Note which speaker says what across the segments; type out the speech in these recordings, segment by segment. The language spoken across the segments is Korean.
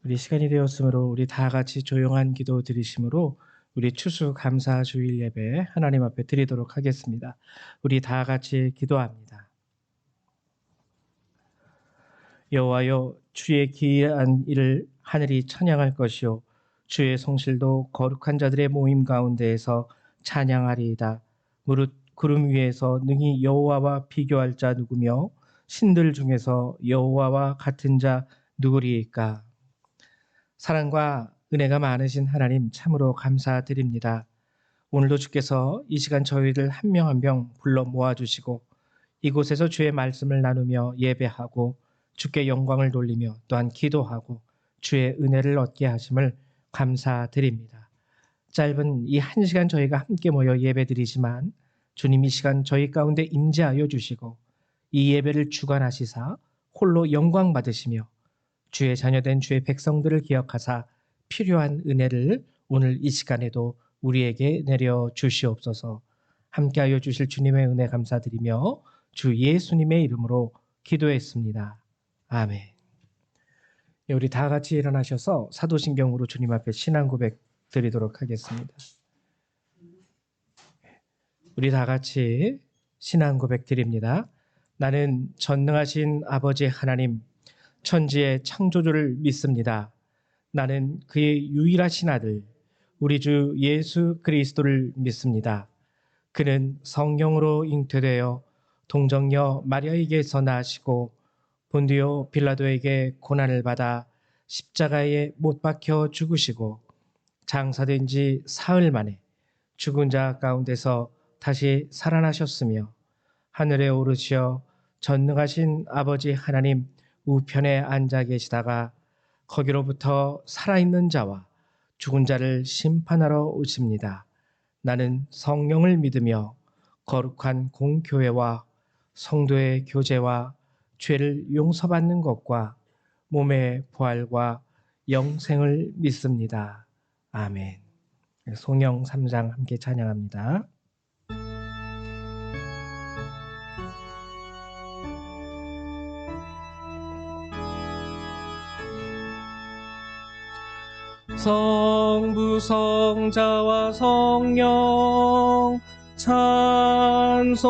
Speaker 1: 우리 시간이 되었으므로 우리 다 같이 조용한 기도 드리심으로 우리 추수 감사 주일 예배 하나님 앞에 드리도록 하겠습니다. 우리 다 같이 기도합니다. 여호와여, 주의 기이한 일을 하늘이 찬양할 것이요 주의 성실도 거룩한 자들의 모임 가운데에서 찬양하리이다. 무릇 구름 위에서 능히 여호와와 비교할 자 누구며 신들 중에서 여호와와 같은 자 누구리이까. 사랑과 은혜가 많으신 하나님, 참으로 감사드립니다. 오늘도 주께서 이 시간 저희를 한 명 한 명 불러 모아주시고 이곳에서 주의 말씀을 나누며 예배하고 주께 영광을 돌리며 또한 기도하고 주의 은혜를 얻게 하심을 감사드립니다. 짧은 이 한 시간 저희가 함께 모여 예배드리지만 주님 이 시간 저희 가운데 임재하여 주시고 이 예배를 주관하시사 홀로 영광 받으시며 주의 자녀된 주의 백성들을 기억하사 필요한 은혜를 오늘 이 시간에도 우리에게 내려 주시옵소서. 함께하여 주실 주님의 은혜 감사드리며 주 예수님의 이름으로 기도했습니다. 아멘. 우리 다 같이 일어나셔서 사도신경으로 주님 앞에 신앙 고백 드리도록 하겠습니다. 우리 다 같이 신앙 고백 드립니다. 나는 전능하신 아버지 하나님, 천지의 창조주를 믿습니다. 나는 그의 유일하신 아들, 우리 주 예수 그리스도를 믿습니다. 그는 성령으로 잉태되어 동정녀 마리아에게서 나시고 본디오 빌라도에게 고난을 받아 십자가에 못 박혀 죽으시고 장사된 지 사흘 만에 죽은 자 가운데서 다시 살아나셨으며 하늘에 오르시어 전능하신 아버지 하나님 우편에 앉아 계시다가 거기로부터 살아있는 자와 죽은 자를 심판하러 오십니다. 나는 성령을 믿으며 거룩한 공교회와 성도의 교제와 죄를 용서받는 것과 몸의 부활과 영생을 믿습니다. 아멘. 송영 3장 함께 찬양합니다. 성부 성자와 성령 찬송과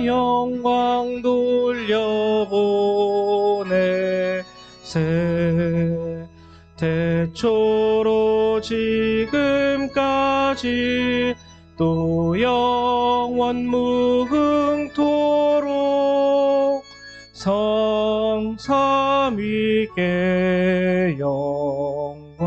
Speaker 1: 영광 돌려보내 태초로 지금까지 또 영원 무흥토록 성삼위께 영광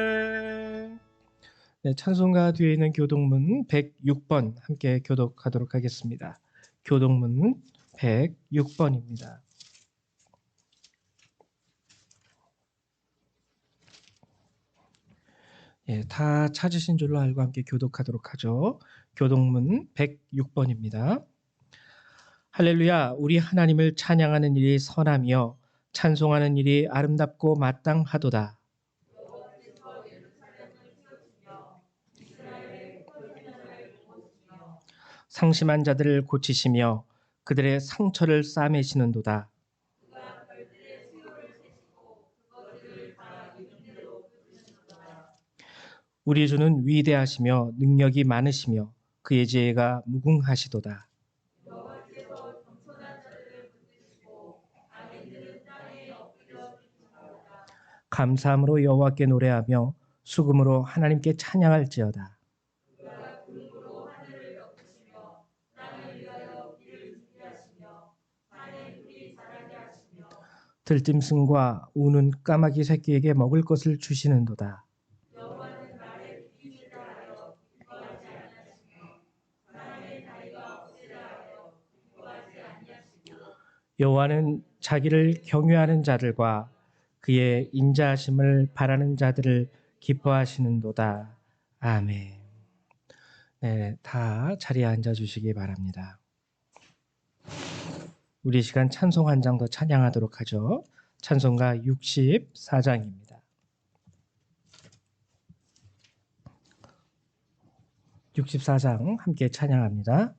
Speaker 1: 아멘. 네, 찬송가 뒤에 있는 교독문 106번 함께 교독하도록 하겠습니다. 교독문 106번입니다. 다 찾으신 줄로 알고 함께 교독하도록 하죠. 교독문 106번입니다. 할렐루야, 우리 하나님을 찬양하는 일이 선하며 찬송하는 일이 아름답고 마땅하도다. 상심한 자들을 고치시며 그들의 상처를 싸매시는도다. 우리 주는 위대하시며 능력이 많으시며 그의 지혜가 무궁하시도다. 감사함으로 여호와께 노래하며 수금으로 하나님께 찬양할지어다. 들짐승과 우는 까마귀 새끼에게 먹을 것을 주시는도다. 여호와는 자기를 경외하는 자들과 그의 인자하심을 바라는 자들을 기뻐하시는도다. 아멘. 네, 다 자리에 앉아주시기 바랍니다. 우리 시간 찬송 한 장 더 찬양하도록 하죠. 찬송가 64장입니다. 64장 함께 찬양합니다.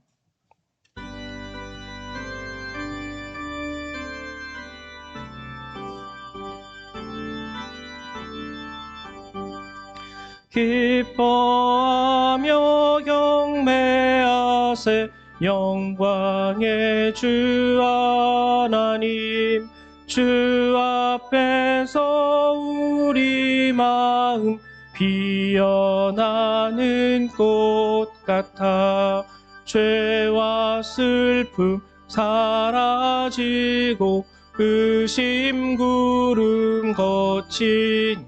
Speaker 1: 기뻐하며 경배하세 영광의 주 하나님, 주 앞에서 우리 마음 피어나는 꽃 같아 죄와 슬픔 사라지고 의심 구름 거친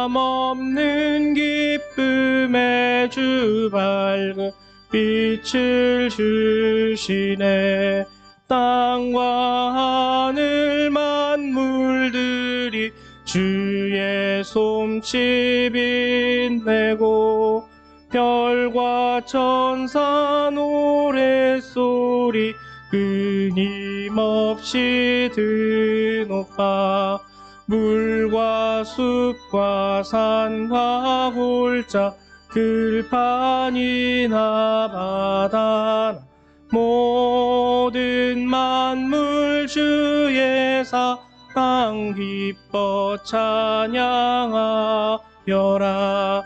Speaker 1: 변함없는 기쁨의 주 밝은 빛을 주시네. 땅과 하늘 만물들이 주의 솜씨 빛내고 별과 천사 노랫소리 끊임없이 드높아 물과 숲과 산과 골짜 들판이나 바다나 모든 만물 주의 사랑 기뻐 찬양하여라.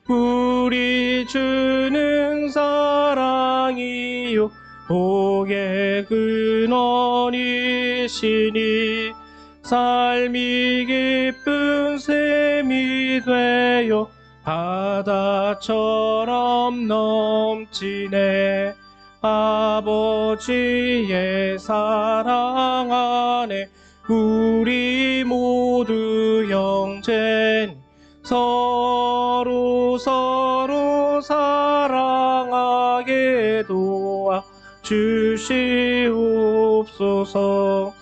Speaker 1: 우리 주는 사랑이요 복의 근원이시니 삶이 기쁜 샘이 되어 바다처럼 넘치네. 아버지의 사랑 안에 우리 모두 형제니 서로 사랑하게 도와 주시옵소서.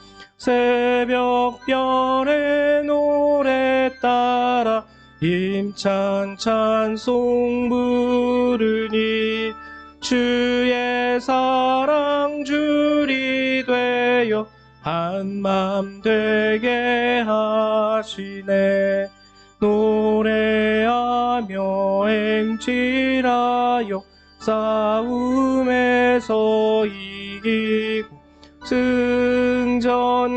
Speaker 1: 새벽별의 노래 따라 힘찬 찬송 부르니 주의 사랑 줄이 되어 한맘 되게 하시네. 노래하며 행진하여 싸움에서 이기고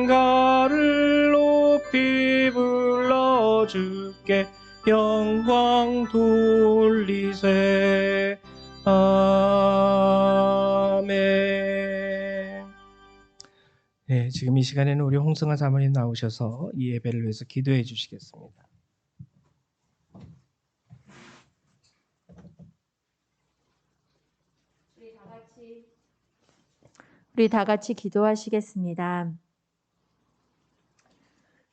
Speaker 1: 승전가를 높이 불러 주께 영광 돌리세. 아멘. 네, 지금 이 시간에는 우리 홍승아 사모님 나오셔서 이 예배를 위해서 기도해 주시겠습니다.
Speaker 2: 우리 다 같이 기도하시겠습니다.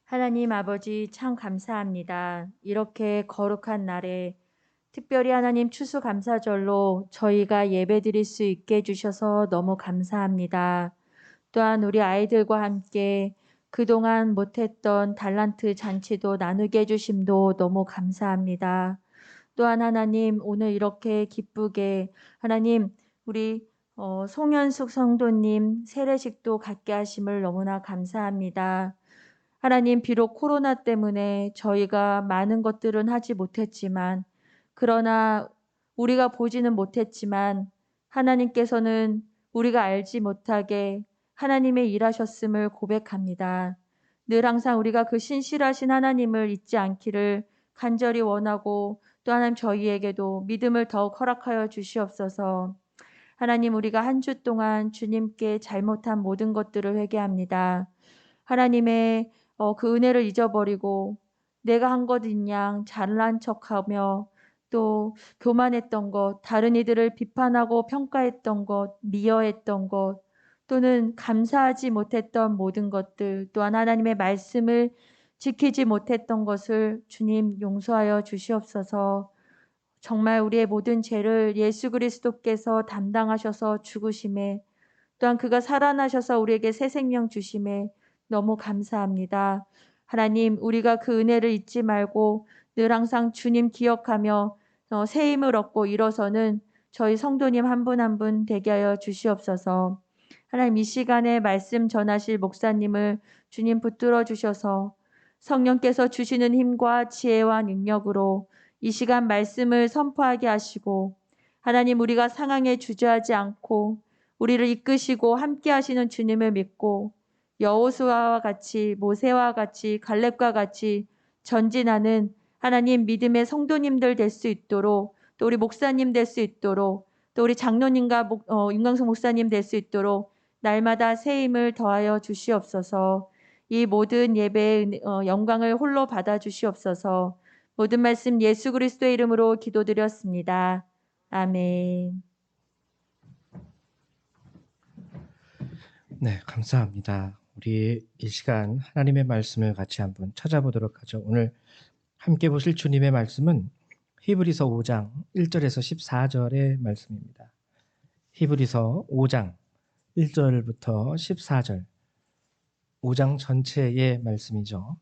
Speaker 2: 하나님 아버지 참 감사합니다. 이렇게 거룩한 날에 특별히 하나님 추수감사절로 저희가 예배드릴 수 있게 해주셔서 너무 감사합니다. 또한 우리 아이들과 함께 그동안 못했던 달란트 잔치도 나누게 해주심도 너무 감사합니다. 또한 하나님 오늘 이렇게 기쁘게 하나님 우리 송현숙 성도님 세례식도 갖게 하심을 너무나 감사합니다. 하나님 비록 코로나 때문에 저희가 많은 것들은 하지 못했지만 그러나 우리가 보지는 못했지만 하나님께서는 우리가 알지 못하게 하나님의 일하셨음을 고백합니다. 늘 항상 우리가 그 신실하신 하나님을 잊지 않기를 간절히 원하고 또 하나님 저희에게도 믿음을 더욱 허락하여 주시옵소서. 하나님 우리가 한 주 동안 주님께 잘못한 모든 것들을 회개합니다. 하나님의 그 은혜를 잊어버리고 내가 한 것인 양 잘난 척하며 또 교만했던 것, 다른 이들을 비판하고 평가했던 것, 미워했던 것, 또는 감사하지 못했던 모든 것들, 또한 하나님의 말씀을 지키지 못했던 것을 주님 용서하여 주시옵소서. 정말 우리의 모든 죄를 예수 그리스도께서 담당하셔서 죽으심에 또한 그가 살아나셔서 우리에게 새 생명 주심에 너무 감사합니다. 하나님 우리가 그 은혜를 잊지 말고 늘 항상 주님 기억하며 새 힘을 얻고 일어서는 저희 성도님 한 분 한 분 되게 하여 주시옵소서. 하나님 이 시간에 말씀 전하실 목사님을 주님 붙들어 주셔서 성령께서 주시는 힘과 지혜와 능력으로 이 시간 말씀을 선포하게 하시고 하나님 우리가 상황에 주저하지 않고 우리를 이끄시고 함께 하시는 주님을 믿고 여호수아와 같이 모세와 같이 갈렙과 같이 전진하는 하나님 믿음의 성도님들 될 수 있도록 또 우리 목사님 될 수 있도록 또 우리 장로님과 윤광숙 목사님 될 수 있도록 날마다 새 힘을 더하여 주시옵소서. 이 모든 예배의 영광을 홀로 받아 주시옵소서. 모든 말씀 예수 그리스도의 이름으로 기도드렸습니다. 아멘.
Speaker 1: 네, 감사합니다. 우리 이 시간 하나님의 말씀을 같이 한번 찾아보도록 하죠. 오늘 함께 보실 주님의 말씀은 히브리서 5장 1절에서 14절의 말씀입니다. 히브리서 5장 1절부터 14절, 5장 전체의 말씀이죠.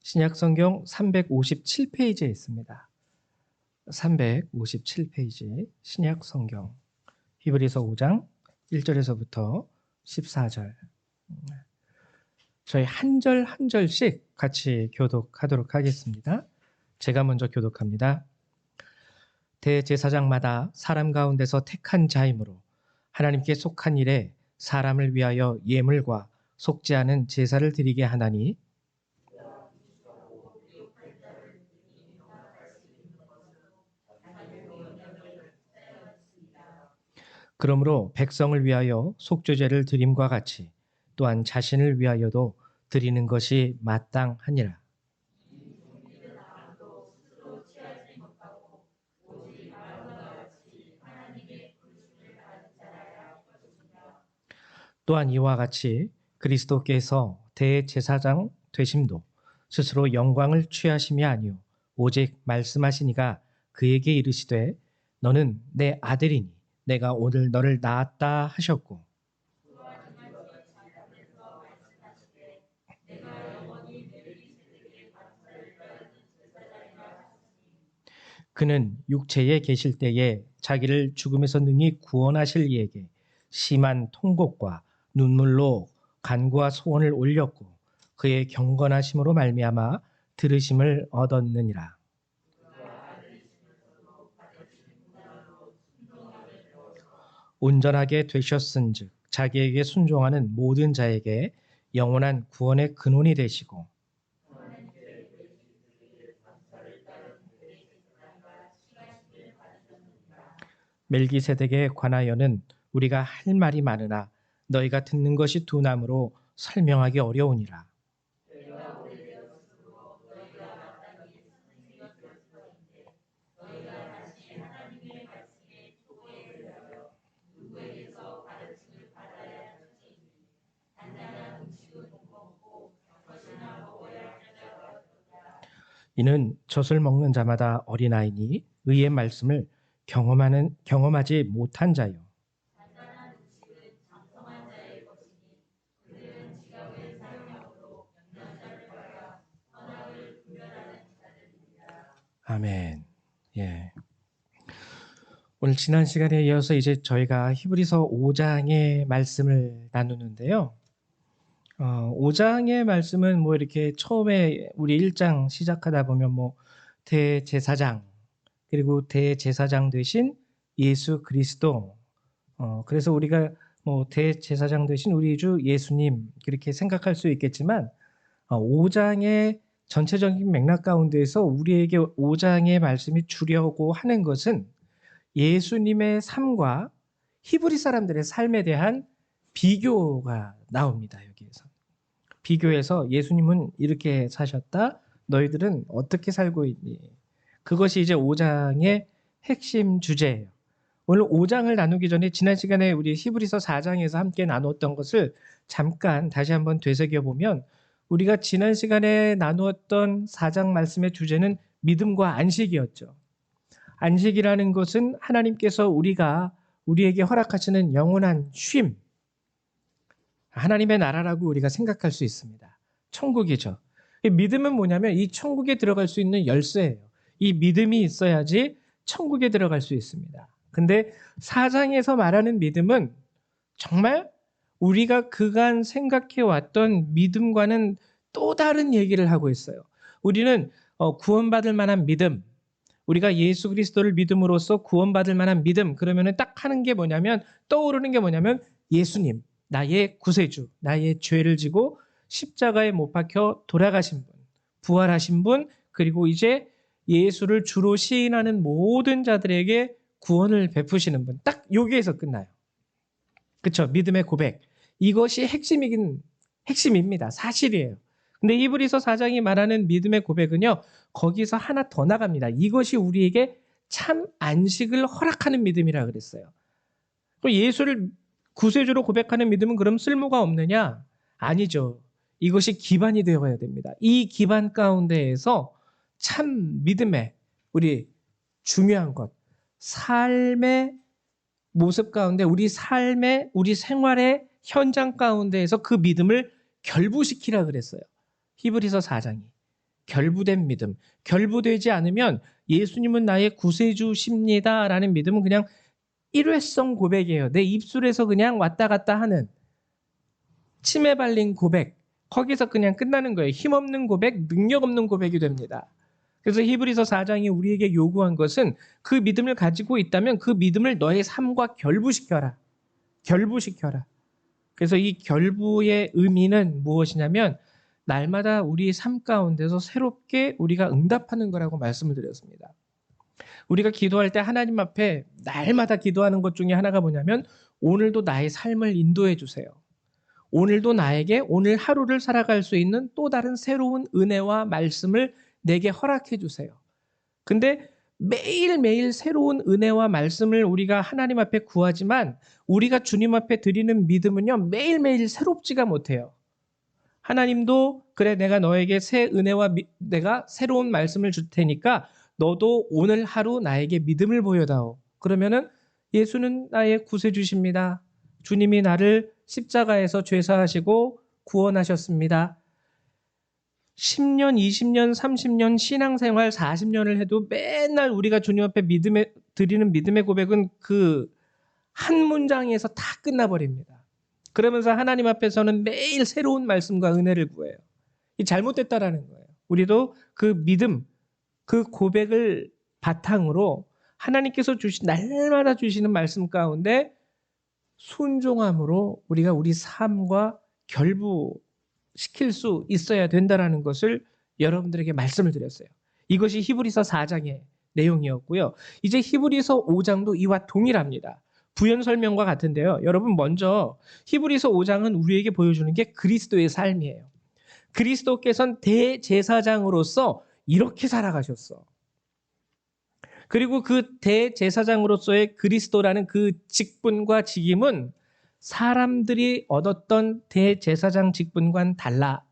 Speaker 1: 신약성경 357페이지에 있습니다. 357페이지 신약성경 히브리서 5장 1절에서부터 14절. 저희 한 절 한 절씩 같이 교독하도록 하겠습니다. 제가 먼저 교독합니다. 대제사장마다 사람 가운데서 택한 자이므로 하나님께 속한 일에 사람을 위하여 예물과 속지 않은 제사를 드리게 하나니 그러므로 백성을 위하여 속죄제를 드림과 같이 또한 자신을 위하여도 드리는 것이 마땅하니라. 또한 이와 같이 그리스도께서 대제사장 되심도 스스로 영광을 취하심이 아니요 오직 말씀하시니가 그에게 이르시되 너는 내 아들이니 내가 오늘 너를 낳았다 하셨고 그는 육체에 계실 때에 자기를 죽음에서 능히 구원하실 이에게 심한 통곡과 눈물로 간구와 소원을 올렸고 그의 경건하심으로 말미암아 들으심을 얻었느니라. 온전하게 되셨은즉 자기에게 순종하는 모든 자에게 영원한 구원의 근원이 되시고 멜기세덱에 관하여는 우리가 할 말이 많으나 너희가 듣는 것이 두나무로 설명하기 어려우니라. 이는 젖을 먹는 자마다 어린아이니 의의 말씀을 경험하지 못한 자요. 아멘. 예. 오늘 지난 시간에 이어서 이제 저희가 히브리서 5장의 말씀을 나누는데요. 5장의 말씀은 뭐 이렇게 처음에 우리 1장 시작하다 보면 뭐 대제사장 그리고 대제사장 되신 예수 그리스도 그래서 우리가 뭐 대제사장 되신 우리 주 예수님 그렇게 생각할 수 있겠지만 5장의 전체적인 맥락 가운데에서 우리에게 5장의 말씀이 주려고 하는 것은 예수님의 삶과 히브리 사람들의 삶에 대한 비교가 나옵니다. 여기에서. 비교해서 예수님은 이렇게 사셨다. 너희들은 어떻게 살고 있니? 그것이 이제 5장의 핵심 주제예요. 오늘 5장을 나누기 전에 지난 시간에 우리 히브리서 4장에서 함께 나눴던 것을 잠깐 다시 한번 되새겨보면 우리가 지난 시간에 나누었던 4장 말씀의 주제는 믿음과 안식이었죠. 안식이라는 것은 하나님께서 우리에게 허락하시는 영원한 쉼, 하나님의 나라라고 우리가 생각할 수 있습니다. 천국이죠. 믿음은 뭐냐면 이 천국에 들어갈 수 있는 열쇠예요. 이 믿음이 있어야지 천국에 들어갈 수 있습니다. 근데 4장에서 말하는 믿음은 정말 우리가 그간 생각해 왔던 믿음과는 또 다른 얘기를 하고 있어요. 우리는 구원받을 만한 믿음, 우리가 예수 그리스도를 믿음으로써 구원받을 만한 믿음, 그러면은 딱 하는 게 뭐냐면, 떠오르는 게 뭐냐면 예수님, 나의 구세주, 나의 죄를 지고 십자가에 못 박혀 돌아가신 분, 부활하신 분, 그리고 이제 예수를 주로 시인하는 모든 자들에게 구원을 베푸시는 분. 딱 여기에서 끝나요. 그렇죠? 믿음의 고백. 이것이 핵심입니다. 사실이에요. 근데 히브리서 4장이 말하는 믿음의 고백은요, 거기서 하나 더 나갑니다. 이것이 우리에게 참 안식을 허락하는 믿음이라 그랬어요. 그럼 예수를 구세주로 고백하는 믿음은 그럼 쓸모가 없느냐? 아니죠. 이것이 기반이 되어야 됩니다. 이 기반 가운데에서 참 믿음의 우리 중요한 것, 삶의 모습 가운데, 우리 삶의, 우리 생활의 현장 가운데에서 그 믿음을 결부시키라 그랬어요. 히브리서 4장이. 결부된 믿음. 결부되지 않으면 예수님은 나의 구세주십니다 라는 믿음은 그냥 일회성 고백이에요. 내 입술에서 그냥 왔다 갔다 하는 침에 발린 고백. 거기서 그냥 끝나는 거예요. 힘없는 고백, 능력 없는 고백이 됩니다. 그래서 히브리서 4장이 우리에게 요구한 것은 그 믿음을 가지고 있다면 그 믿음을 너의 삶과 결부시켜라. 결부시켜라. 그래서 이 결부의 의미는 무엇이냐면 날마다 우리 삶 가운데서 새롭게 우리가 응답하는 거라고 말씀을 드렸습니다. 우리가 기도할 때 하나님 앞에 날마다 기도하는 것 중에 하나가 뭐냐면 오늘도 나의 삶을 인도해 주세요. 오늘도 나에게 오늘 하루를 살아갈 수 있는 또 다른 새로운 은혜와 말씀을 내게 허락해 주세요. 근데 매일매일 새로운 은혜와 말씀을 우리가 하나님 앞에 구하지만 우리가 주님 앞에 드리는 믿음은요, 매일매일 새롭지가 못해요. 하나님도 그래, 내가 너에게 새 은혜와 내가 새로운 말씀을 줄 테니까 너도 오늘 하루 나에게 믿음을 보여다오. 그러면은 예수는 나의 구세주십니다. 주님이 나를 십자가에서 죄사하시고 구원하셨습니다. 10년, 20년, 30년 신앙생활 40년을 해도 맨날 우리가 주님 앞에 드리는 믿음의 고백은 그 한 문장에서 다 끝나버립니다. 그러면서 하나님 앞에서는 매일 새로운 말씀과 은혜를 구해요. 이 잘못됐다라는 거예요. 우리도 그 믿음, 그 고백을 바탕으로 하나님께서 날마다 주시는 말씀 가운데 순종함으로 우리가 우리 삶과 결부시킬 수 있어야 된다는 것을 여러분들에게 말씀을 드렸어요. 이것이 히브리서 4장의 내용이었고요. 이제 히브리서 5장도 이와 동일합니다. 부연 설명과 같은데요. 여러분, 먼저 히브리서 5장은 우리에게 보여주는 게 그리스도의 삶이에요. 그리스도께서는 대제사장으로서 이렇게 살아가셨어. 그리고 그 대제사장으로서의 그리스도라는 그 직분과 직임은 사람들이 얻었던 대제사장 직분과는 달라.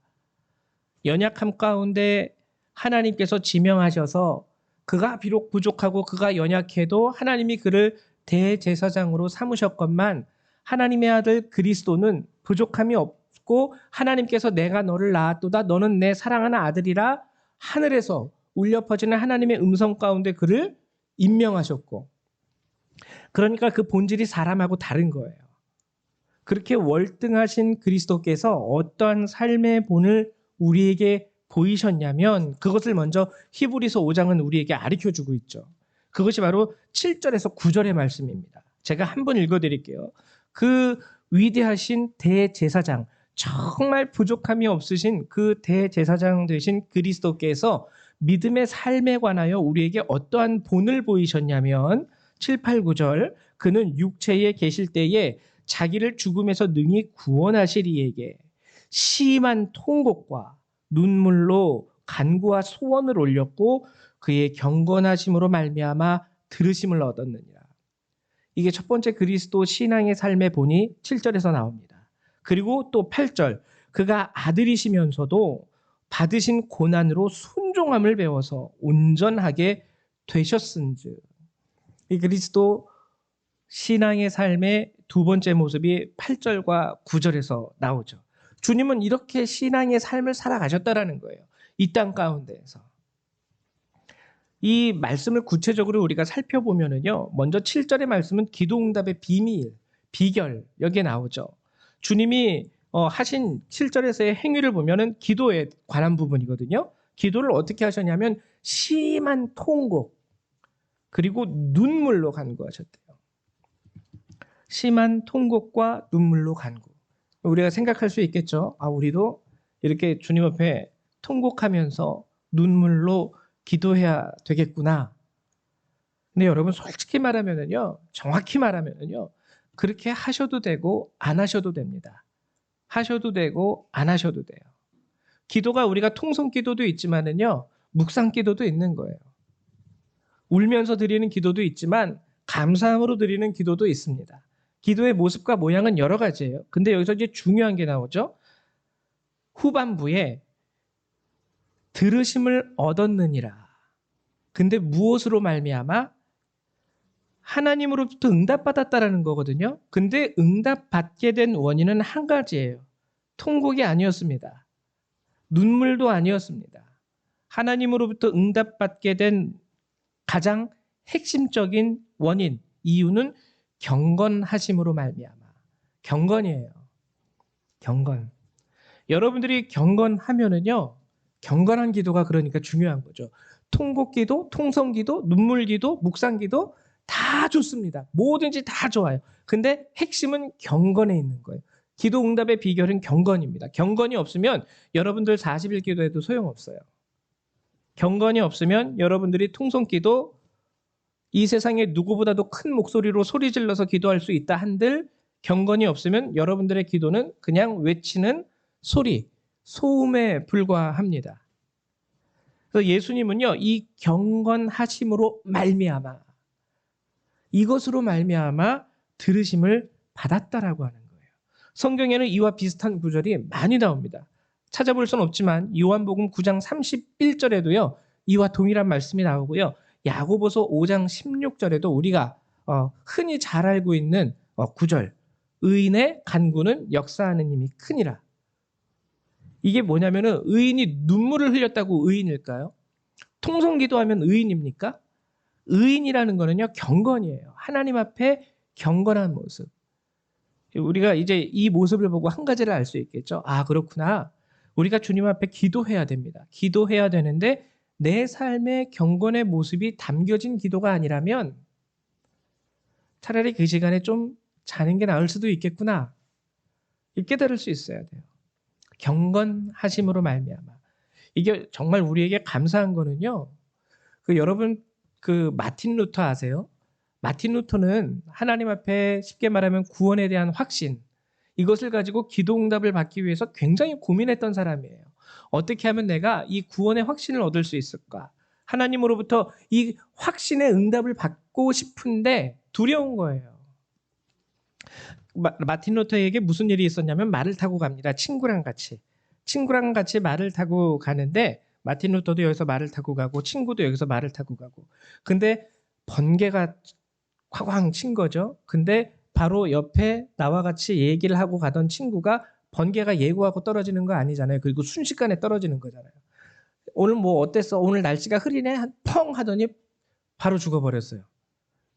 Speaker 1: 연약함 가운데 하나님께서 지명하셔서 그가 비록 부족하고 그가 연약해도 하나님이 그를 대제사장으로 삼으셨건만 하나님의 아들 그리스도는 부족함이 없고 하나님께서 내가 너를 낳았도다, 너는 내 사랑하는 아들이라 하늘에서 울려 퍼지는 하나님의 음성 가운데 그를 임명하셨고, 그러니까 그 본질이 사람하고 다른 거예요. 그렇게 월등하신 그리스도께서 어떠한 삶의 본을 우리에게 보이셨냐면 그것을 먼저 히브리서 5장은 우리에게 가르쳐주고 있죠. 그것이 바로 7절에서 9절의 말씀입니다. 제가 한번 읽어드릴게요. 그 위대하신 대제사장, 정말 부족함이 없으신 그 대제사장 되신 그리스도께서 믿음의 삶에 관하여 우리에게 어떠한 본을 보이셨냐면 7, 8, 9절, 그는 육체에 계실 때에 자기를 죽음에서 능히 구원하실 이에게 심한 통곡과 눈물로 간구와 소원을 올렸고 그의 경건하심으로 말미암아 들으심을 얻었느니라. 이게 첫 번째 그리스도 신앙의 삶의 본이 7절에서 나옵니다. 그리고 또 8절, 그가 아들이시면서도 받으신 고난으로 순종함을 배워서 온전하게 되셨은즉. 이 그리스도 신앙의 삶의 두 번째 모습이 8절과 9절에서 나오죠. 주님은 이렇게 신앙의 삶을 살아가셨다라는 거예요. 이 땅 가운데에서. 이 말씀을 구체적으로 우리가 살펴보면은요, 먼저 7절의 말씀은 기도응답의 비밀, 비결, 여기에 나오죠. 주님이 하신 7절에서의 행위를 보면은 기도에 관한 부분이거든요. 기도를 어떻게 하셨냐면 심한 통곡 그리고 눈물로 간구하셨대요. 심한 통곡과 눈물로 간구. 우리가 생각할 수 있겠죠. 우리도 이렇게 주님 앞에 통곡하면서 눈물로 기도해야 되겠구나. 근데 여러분 솔직히 말하면은요, 정확히 말하면은요, 그렇게 하셔도 되고 안 하셔도 됩니다. 하셔도 되고 안 하셔도 돼요. 기도가 우리가 통성 기도도 있지만은요, 묵상 기도도 있는 거예요. 울면서 드리는 기도도 있지만 감사함으로 드리는 기도도 있습니다. 기도의 모습과 모양은 여러 가지예요. 근데 여기서 이제 중요한 게 나오죠. 후반부에 들으심을 얻었느니라. 근데 무엇으로 말미암아? 하나님으로부터 응답받았다라는 거거든요. 근데 응답받게 된 원인은 한 가지예요. 통곡이 아니었습니다. 눈물도 아니었습니다. 하나님으로부터 응답받게 된 가장 핵심적인 원인, 이유는 경건하심으로 말미암아. 경건이에요. 경건. 여러분들이 경건하면은요, 경건한 기도가 그러니까 중요한 거죠. 통곡기도, 통성기도, 눈물기도, 묵상기도 다 좋습니다. 뭐든지 다 좋아요. 근데 핵심은 경건에 있는 거예요. 기도 응답의 비결은 경건입니다. 경건이 없으면 여러분들 40일 기도해도 소용없어요. 경건이 없으면 여러분들이 통성기도 이 세상에 누구보다도 큰 목소리로 소리 질러서 기도할 수 있다 한들 경건이 없으면 여러분들의 기도는 그냥 외치는 소리, 소음에 불과합니다. 그래서 예수님은요, 이 경건하심으로 말미암아 이것으로 말미암아 들으심을 받았다라고 하는 거예요. 성경에는 이와 비슷한 구절이 많이 나옵니다. 찾아볼 수는 없지만 요한복음 9장 31절에도요. 이와 동일한 말씀이 나오고요. 야고보서 5장 16절에도 우리가 흔히 잘 알고 있는 구절. 의인의 간구는 역사하는 힘이 크니라. 이게 뭐냐면은 의인이 눈물을 흘렸다고 의인일까요? 통성기도하면 의인입니까? 의인이라는 거는요, 경건이에요. 하나님 앞에 경건한 모습. 우리가 이제 이 모습을 보고 한 가지를 알 수 있겠죠. 그렇구나. 우리가 주님 앞에 기도해야 됩니다. 기도해야 되는데 내 삶의 경건의 모습이 담겨진 기도가 아니라면 차라리 그 시간에 좀 자는 게 나을 수도 있겠구나. 이렇게 깨달을 수 있어야 돼요. 경건하심으로 말미암아. 이게 정말 우리에게 감사한 거는요. 여러분 마틴 루터 아세요? 마틴 루터는 하나님 앞에 쉽게 말하면 구원에 대한 확신, 이것을 가지고 기도응답을 받기 위해서 굉장히 고민했던 사람이에요. 어떻게 하면 내가 이 구원의 확신을 얻을 수 있을까? 하나님으로부터 이 확신의 응답을 받고 싶은데 두려운 거예요. 마틴 루터에게 무슨 일이 있었냐면 말을 타고 갑니다. 친구랑 같이 말을 타고 가는데 마틴 루터도 여기서 말을 타고 가고 친구도 여기서 말을 타고 가고 근데 번개가 쾅쾅 친 거죠. 근데 바로 옆에 나와 같이 얘기를 하고 가던 친구가 번개가 예고하고 떨어지는 거 아니잖아요. 그리고 순식간에 떨어지는 거잖아요. 오늘 뭐 어땠어? 오늘 날씨가 흐리네? 펑 하더니 바로 죽어버렸어요.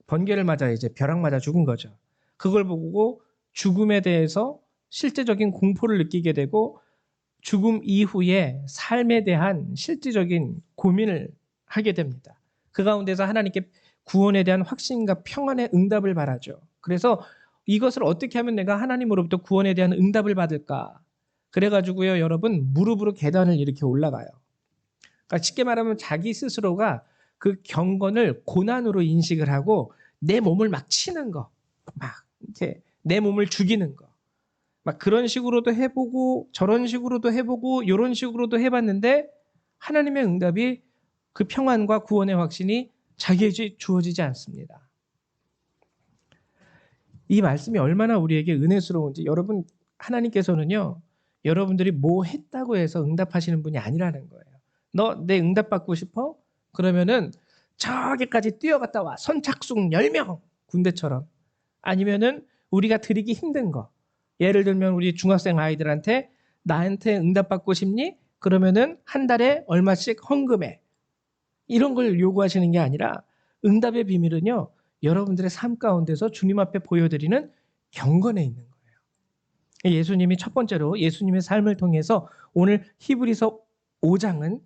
Speaker 1: 번개를 맞아 이제 벼락 맞아 죽은 거죠. 그걸 보고 죽음에 대해서 실제적인 공포를 느끼게 되고 죽음 이후에 삶에 대한 실질적인 고민을 하게 됩니다. 그 가운데서 하나님께 구원에 대한 확신과 평안의 응답을 바라죠. 그래서 이것을 어떻게 하면 내가 하나님으로부터 구원에 대한 응답을 받을까? 그래가지고요, 여러분 무릎으로 계단을 이렇게 올라가요. 그러니까 쉽게 말하면 자기 스스로가 그 경건을 고난으로 인식을 하고 내 몸을 막 치는 거, 막 이렇게 내 몸을 죽이는 거. 막 그런 식으로도 해보고 저런 식으로도 해보고 이런 식으로도 해봤는데 하나님의 응답이 그 평안과 구원의 확신이 자기에게 주어지지 않습니다. 이 말씀이 얼마나 우리에게 은혜스러운지 여러분 하나님께서는요. 여러분들이 뭐 했다고 해서 응답하시는 분이 아니라는 거예요. 너 내 응답 받고 싶어? 그러면은 저기까지 뛰어갔다 와. 선착순 10명 군대처럼. 아니면은 우리가 드리기 힘든 거. 예를 들면 우리 중학생 아이들한테 나한테 응답받고 싶니? 그러면은 한 달에 얼마씩 헌금해. 이런 걸 요구하시는 게 아니라 응답의 비밀은요. 여러분들의 삶 가운데서 주님 앞에 보여드리는 경건에 있는 거예요. 예수님이 첫 번째로 예수님의 삶을 통해서 오늘 히브리서 5장은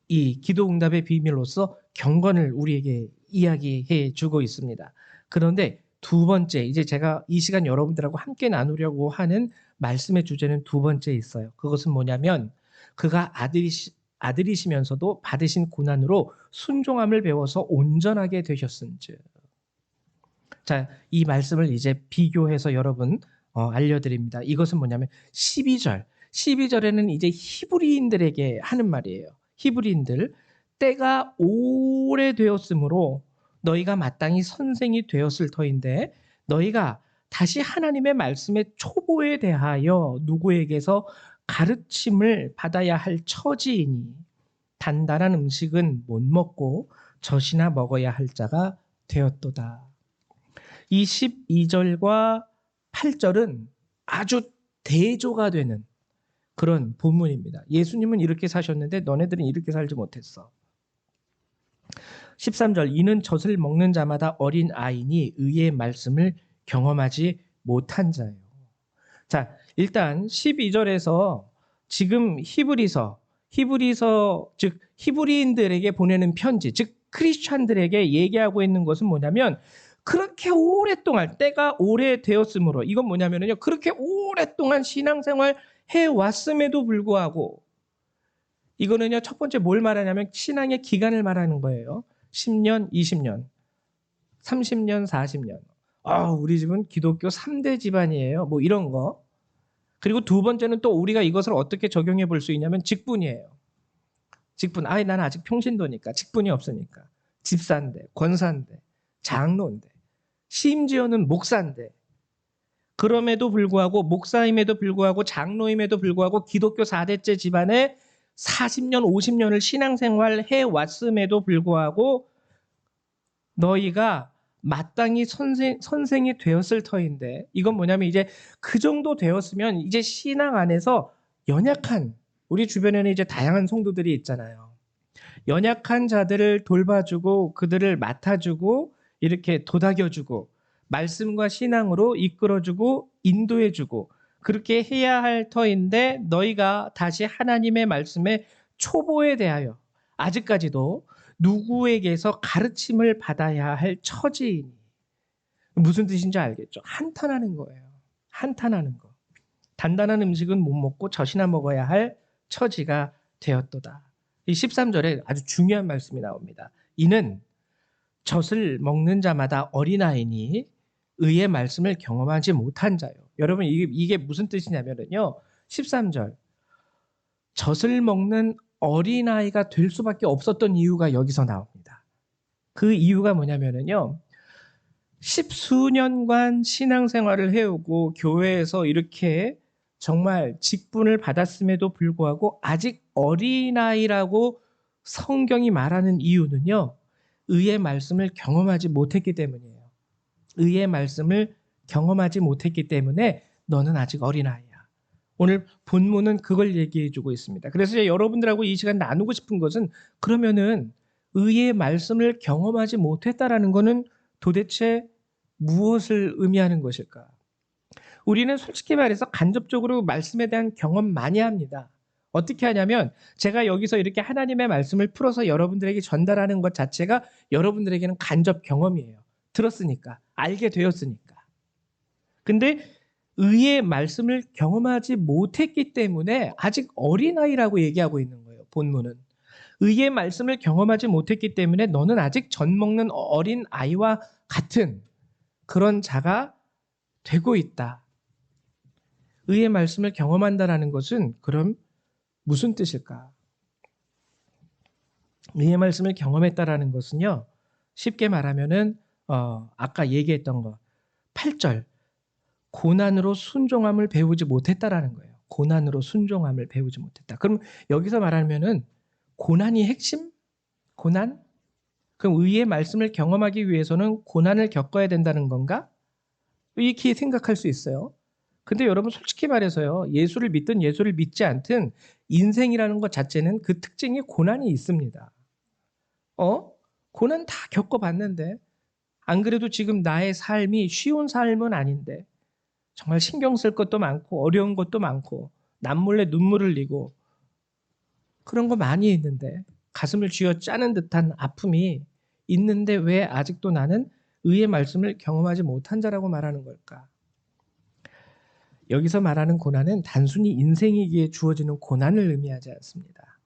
Speaker 1: 이 기도 응답의 비밀로서 경건을 우리에게 이야기해 주고 있습니다. 그런데 두 번째, 이제 제가 이 시간 여러분들하고 함께 나누려고 하는 말씀의 주제는 두 번째 있어요. 그것은 뭐냐면 그가 아들이시면서도 받으신 고난으로 순종함을 배워서 온전하게 되셨은즉. 자, 이 말씀을 이제 비교해서 여러분 알려드립니다. 이것은 뭐냐면 12절에는 이제 히브리인들에게 하는 말이에요. 히브리인들, 때가 오래되었으므로 너희가 마땅히 선생이 되었을 터인데 너희가 다시 하나님의 말씀의 초보에 대하여 누구에게서 가르침을 받아야 할 처지이니 단단한 음식은 못 먹고 젖이나 먹어야 할 자가 되었도다. 이 12절과 8절은 아주 대조가 되는 그런 본문입니다. 예수님은 이렇게 사셨는데 너네들은 이렇게 살지 못했어. 13절, 이는 젖을 먹는 자마다 어린 아이니 의의 말씀을 경험하지 못한 자예요. 자, 일단 12절에서 지금 히브리서 즉 히브리인들에게 보내는 편지, 즉 크리스찬들에게 얘기하고 있는 것은 뭐냐면 그렇게 오랫동안 때가 오래되었으므로, 이건 뭐냐면요, 그렇게 오랫동안 신앙생활 해왔음에도 불구하고, 이거는요, 첫 번째 뭘 말하냐면 신앙의 기간을 말하는 거예요. 10년, 20년, 30년, 40년. 우리 집은 기독교 3대 집안이에요. 뭐 이런 거. 그리고 두 번째는 또 우리가 이것을 어떻게 적용해 볼 수 있냐면 직분이에요. 직분. 나는 아직 평신도니까, 직분이 없으니까. 집사인데, 권사인데, 장로인데, 심지어는 목사인데, 그럼에도 불구하고, 목사임에도 불구하고, 장로임에도 불구하고 기독교 4대째 집안에 40년, 50년을 신앙생활 해왔음에도 불구하고 너희가 마땅히 선생이 되었을 터인데, 이건 뭐냐면 이제 그 정도 되었으면 이제 신앙 안에서 연약한, 우리 주변에는 이제 다양한 성도들이 있잖아요. 연약한 자들을 돌봐주고 그들을 맡아주고 이렇게 도닥여주고 말씀과 신앙으로 이끌어주고 인도해주고 그렇게 해야 할 터인데 너희가 다시 하나님의 말씀의 초보에 대하여 아직까지도 누구에게서 가르침을 받아야 할 처지이니. 무슨 뜻인지 알겠죠? 한탄하는 거예요. 한탄하는 거. 단단한 음식은 못 먹고 젖이나 먹어야 할 처지가 되었도다. 이 13절에 아주 중요한 말씀이 나옵니다. 이는 젖을 먹는 자마다 어린아이니 의의 말씀을 경험하지 못한 자요. 여러분 이게 무슨 뜻이냐면요. 13절. 젖을 먹는 어린아이가 될 수밖에 없었던 이유가 여기서 나옵니다. 그 이유가 뭐냐면요. 10수년간 신앙생활을 해오고 교회에서 이렇게 정말 직분을 받았음에도 불구하고 아직 어린아이라고 성경이 말하는 이유는요. 의의 말씀을 경험하지 못했기 때문이에요. 의의 말씀을 경험하지 못했기 때문에 너는 아직 어린아이야. 오늘 본문은 그걸 얘기해 주고 있습니다. 그래서 여러분들하고 이 시간 나누고 싶은 것은 그러면은 의의 말씀을 경험하지 못했다라는 것은 도대체 무엇을 의미하는 것일까? 우리는 솔직히 말해서 간접적으로 말씀에 대한 경험 많이 합니다. 어떻게 하냐면 제가 여기서 이렇게 하나님의 말씀을 풀어서 여러분들에게 전달하는 것 자체가 여러분들에게는 간접 경험이에요. 들었으니까, 알게 되었으니까. 근데 의의 말씀을 경험하지 못했기 때문에 아직 어린아이라고 얘기하고 있는 거예요. 본문은. 의의 말씀을 경험하지 못했기 때문에 너는 아직 젖 먹는 어린 아이와 같은 그런 자가 되고 있다. 의의 말씀을 경험한다라는 것은 그럼 무슨 뜻일까? 의의 말씀을 경험했다라는 것은요. 쉽게 말하면은 아까 얘기했던 거 8절 고난으로 순종함을 배우지 못했다라는 거예요. 고난으로 순종함을 배우지 못했다. 그럼 여기서 말하면은 고난이 핵심? 고난? 그럼 의의 말씀을 경험하기 위해서는 고난을 겪어야 된다는 건가? 이렇게 생각할 수 있어요. 근데 여러분 솔직히 말해서요. 예수를 믿든 예수를 믿지 않든 인생이라는 것 자체는 그 특징이 고난이 있습니다. 고난 다 겪어봤는데 안 그래도 지금 나의 삶이 쉬운 삶은 아닌데 정말 신경 쓸 것도 많고 어려운 것도 많고 남몰래 눈물을 흘리고 그런 거 많이 있는데 가슴을 쥐어짜는 듯한 아픔이 있는데 왜 아직도 나는 의의 말씀을 경험하지 못한 자라고 말하는 걸까? 여기서 말하는 고난은 단순히 인생이기에 주어지는 고난을 의미하지 않습니다.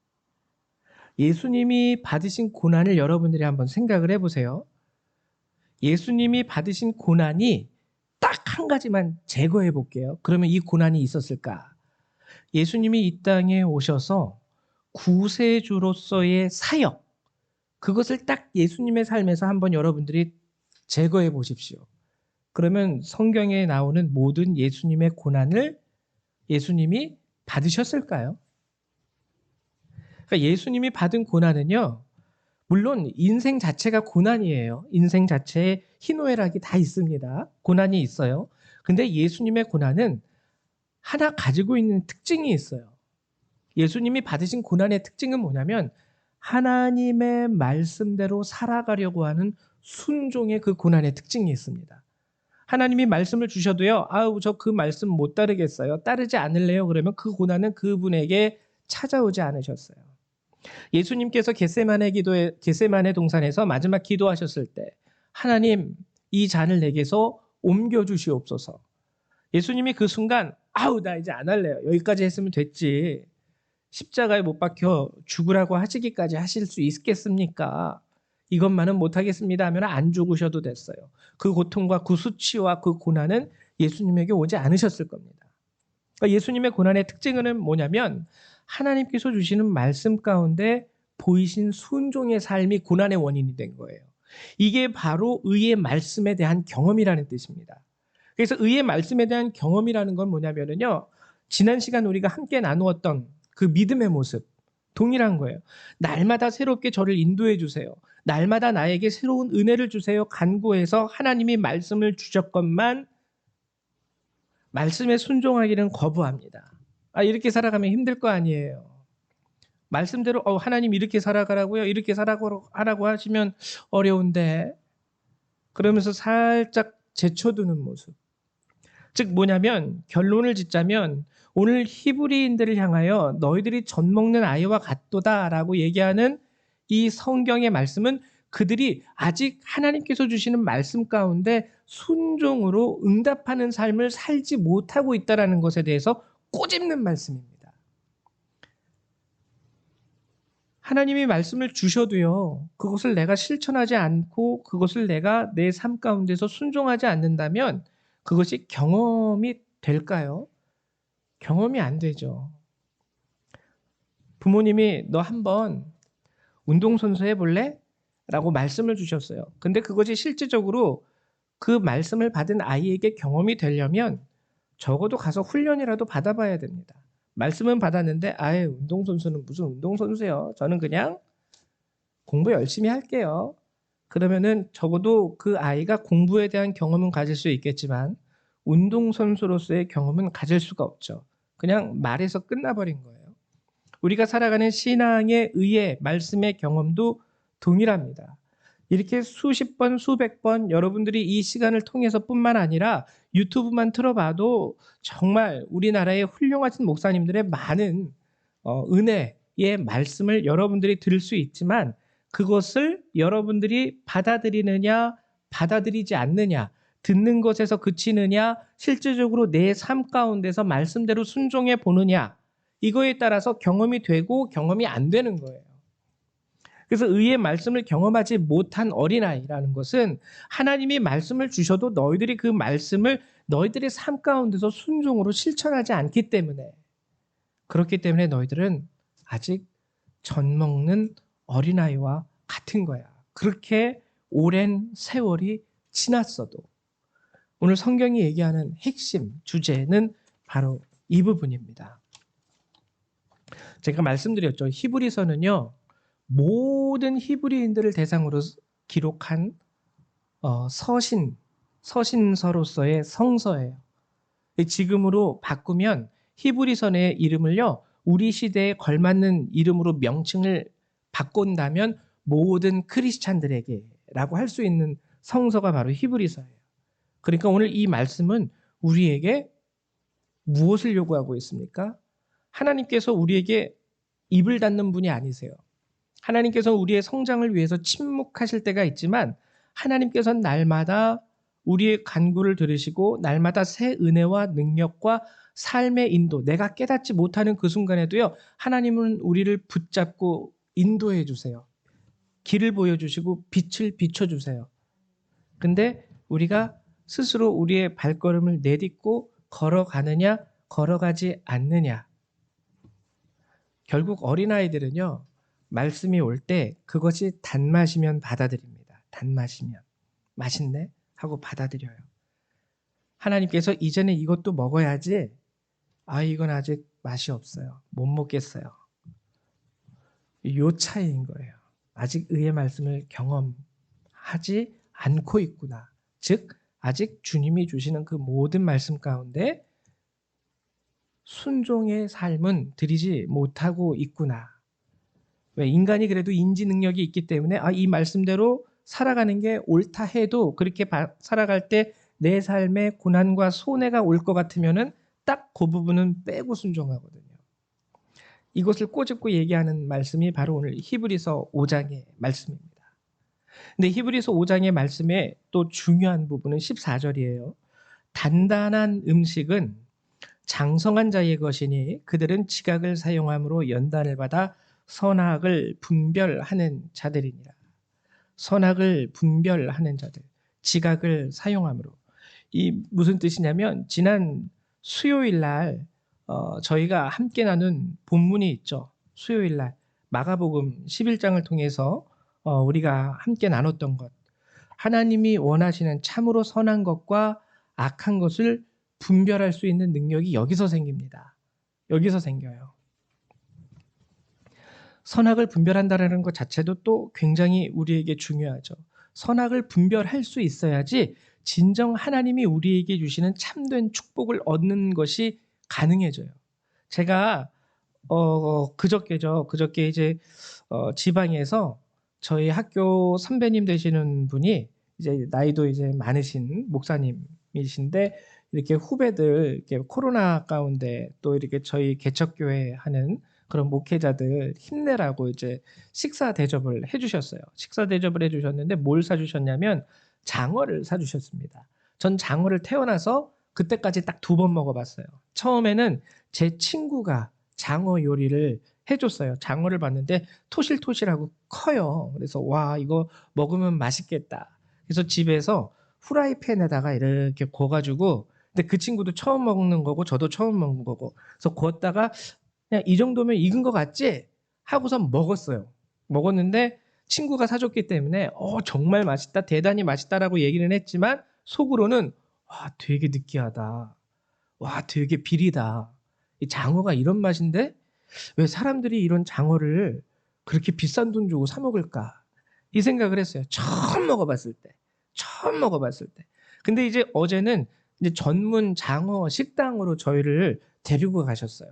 Speaker 1: 예수님이 받으신 고난을 여러분들이 한번 생각을 해보세요. 예수님이 받으신 고난이 딱 한 가지만 제거해 볼게요. 그러면 이 고난이 있었을까? 예수님이 이 땅에 오셔서 구세주로서의 사역, 그것을 딱 예수님의 삶에서 한번 여러분들이 제거해 보십시오. 그러면 성경에 나오는 모든 예수님의 고난을 예수님이 받으셨을까요? 그러니까 예수님이 받은 고난은요, 물론 인생 자체가 고난이에요. 인생 자체에 희노애락이 다 있습니다. 고난이 있어요. 근데 예수님의 고난은 하나 가지고 있는 특징이 있어요. 예수님이 받으신 고난의 특징은 뭐냐면 하나님의 말씀대로 살아가려고 하는 순종의 그 고난의 특징이 있습니다. 하나님이 말씀을 주셔도요, 아우, 저 그 말씀 못 따르겠어요. 따르지 않을래요? 그러면 그 고난은 그분에게 찾아오지 않으셨어요. 예수님께서 겟세마네 동산에서 마지막 기도하셨을 때 하나님, 이 잔을 내게서 옮겨 주시옵소서. 예수님이 그 순간 아우, 나 이제 안 할래요. 여기까지 했으면 됐지. 십자가에 못 박혀 죽으라고 하시기까지 하실 수 있겠습니까? 이것만은 못하겠습니다 하면 안 죽으셔도 됐어요. 그 고통과 그 수치와 그 고난은 예수님에게 오지 않으셨을 겁니다. 그러니까 예수님의 고난의 특징은 뭐냐면 하나님께서 주시는 말씀 가운데 보이신 순종의 삶이 고난의 원인이 된 거예요. 이게 바로 의의 말씀에 대한 경험이라는 뜻입니다. 그래서 의의 말씀에 대한 경험이라는 건 뭐냐면요, 지난 시간 우리가 함께 나누었던 그 믿음의 모습 동일한 거예요. 날마다 새롭게 저를 인도해 주세요. 날마다 나에게 새로운 은혜를 주세요. 간구해서 하나님이 말씀을 주셨건만 말씀에 순종하기는 거부합니다. 이렇게 살아가면 힘들 거 아니에요. 말씀대로 하나님 이렇게 살아가라고요? 이렇게 살아가라고 하시면 어려운데, 그러면서 살짝 제쳐두는 모습. 즉 뭐냐면 결론을 짓자면 오늘 히브리인들을 향하여 너희들이 젖먹는 아이와 같도다라고 얘기하는 이 성경의 말씀은 그들이 아직 하나님께서 주시는 말씀 가운데 순종으로 응답하는 삶을 살지 못하고 있다는 것에 대해서 꼬집는 말씀입니다. 하나님이 말씀을 주셔도요, 그것을 내가 실천하지 않고 그것을 내가 내 삶 가운데서 순종하지 않는다면 그것이 경험이 될까요? 경험이 안 되죠. 부모님이 너 한번 운동선수 해볼래? 라고 말씀을 주셨어요. 근데 그것이 실질적으로 그 말씀을 받은 아이에게 경험이 되려면 적어도 가서 훈련이라도 받아봐야 됩니다. 말씀은 받았는데 아예 운동선수는 무슨 운동선수예요. 저는 그냥 공부 열심히 할게요. 그러면은 적어도 그 아이가 공부에 대한 경험은 가질 수 있겠지만 운동선수로서의 경험은 가질 수가 없죠. 그냥 말에서 끝나버린 거예요. 우리가 살아가는 신앙의 의의 말씀의 경험도 동일합니다. 이렇게 수십 번, 수백 번 여러분들이 이 시간을 통해서 뿐만 아니라 유튜브만 틀어봐도 정말 우리나라의 훌륭하신 목사님들의 많은 은혜의 말씀을 여러분들이 들을 수 있지만 그것을 여러분들이 받아들이느냐, 받아들이지 않느냐, 듣는 것에서 그치느냐, 실질적으로 내 삶 가운데서 말씀대로 순종해 보느냐, 이거에 따라서 경험이 되고 경험이 안 되는 거예요. 그래서 의의 말씀을 경험하지 못한 어린아이라는 것은 하나님이 말씀을 주셔도 너희들이 그 말씀을 너희들의 삶 가운데서 순종으로 실천하지 않기 때문에, 그렇기 때문에 너희들은 아직 젖먹는 어린아이와 같은 거야. 그렇게 오랜 세월이 지났어도. 오늘 성경이 얘기하는 핵심 주제는 바로 이 부분입니다. 제가 말씀드렸죠. 히브리서는요, 모든 히브리인들을 대상으로 기록한 서신서로서의 성서예요. 지금으로 바꾸면 히브리서의 이름을요, 우리 시대에 걸맞는 이름으로 명칭을 바꾼다면 모든 크리스찬들에게라고 할 수 있는 성서가 바로 히브리서예요. 그러니까 오늘 이 말씀은 우리에게 무엇을 요구하고 있습니까? 하나님께서 우리에게 입을 닫는 분이 아니세요. 하나님께서 우리의 성장을 위해서 침묵하실 때가 있지만 하나님께서는 날마다 우리의 간구를 들으시고 날마다 새 은혜와 능력과 삶의 인도, 내가 깨닫지 못하는 그 순간에도요, 하나님은 우리를 붙잡고 인도해 주세요. 길을 보여주시고 빛을 비춰주세요. 근데 우리가 스스로 우리의 발걸음을 내딛고 걸어가느냐, 걸어가지 않느냐. 결국 어린아이들은요, 말씀이 올 때 그것이 단맛이면 받아들입니다. 단맛이면. 맛있네? 하고 받아들여요. 하나님께서 이제는 이것도 먹어야지. 아, 이건 아직 맛이 없어요. 못 먹겠어요. 요 차이인 거예요. 아직 의의 말씀을 경험하지 않고 있구나. 즉, 아직 주님이 주시는 그 모든 말씀 가운데 순종의 삶은 드리지 못하고 있구나. 왜? 인간이 그래도 인지 능력이 있기 때문에 이 말씀대로 살아가는 게 옳다 해도 그렇게 살아갈 때 내 삶에 고난과 손해가 올 것 같으면은 딱 그 부분은 빼고 순종하거든요. 이것을 꼬집고 얘기하는 말씀이 바로 오늘 히브리서 5장의 말씀입니다. 근데 히브리서 5장의 말씀에 또 중요한 부분은 14절이에요. 단단한 음식은 장성한 자의 것이니 그들은 지각을 사용함으로 연단을 받아 선악을 분별하는 자들이니라. 선악을 분별하는 자들, 지각을 사용함으로. 이 무슨 뜻이냐면 지난 수요일 날 저희가 함께 나눈 본문이 있죠. 수요일 날 마가복음 11장을 통해서 우리가 함께 나눴던 것. 하나님이 원하시는 참으로 선한 것과 악한 것을 분별할 수 있는 능력이 여기서 생깁니다. 여기서 생겨요. 선악을 분별한다는 것 자체도 또 굉장히 우리에게 중요하죠. 선악을 분별할 수 있어야지 진정 하나님이 우리에게 주시는 참된 축복을 얻는 것이 가능해져요. 제가 그저께 이제 지방에서 저희 학교 선배님 되시는 분이 이제 나이도 이제 많으신 목사님이신데 이렇게 후배들 이렇게 코로나 가운데 또 이렇게 저희 개척교회 하는 그런 목회자들 힘내라고 이제 식사 대접을 해주셨어요. 식사 대접을 해주셨는데 뭘 사주셨냐면 장어를 사주셨습니다. 전 장어를 태어나서 그때까지 딱 2번 먹어봤어요. 처음에는 제 친구가 장어 요리를 해줬어요. 장어를 봤는데 토실토실하고 커요. 그래서 와, 이거 먹으면 맛있겠다. 그래서 집에서 후라이팬에다가 이렇게 구워가지고, 근데 그 친구도 처음 먹는 거고 저도 처음 먹는 거고, 그래서 구웠다가 그냥 이 정도면 익은 것 같지? 하고서 먹었어요. 먹었는데 친구가 사줬기 때문에 정말 맛있다, 대단히 맛있다라고 얘기는 했지만 속으로는 와, 되게 느끼하다. 와, 되게 비리다. 이 장어가 이런 맛인데 왜 사람들이 이런 장어를 그렇게 비싼 돈 주고 사 먹을까? 이 생각을 했어요. 처음 먹어봤을 때. 처음 먹어봤을 때. 근데 이제 어제는 이제 전문 장어 식당으로 저희를 데리고 가셨어요.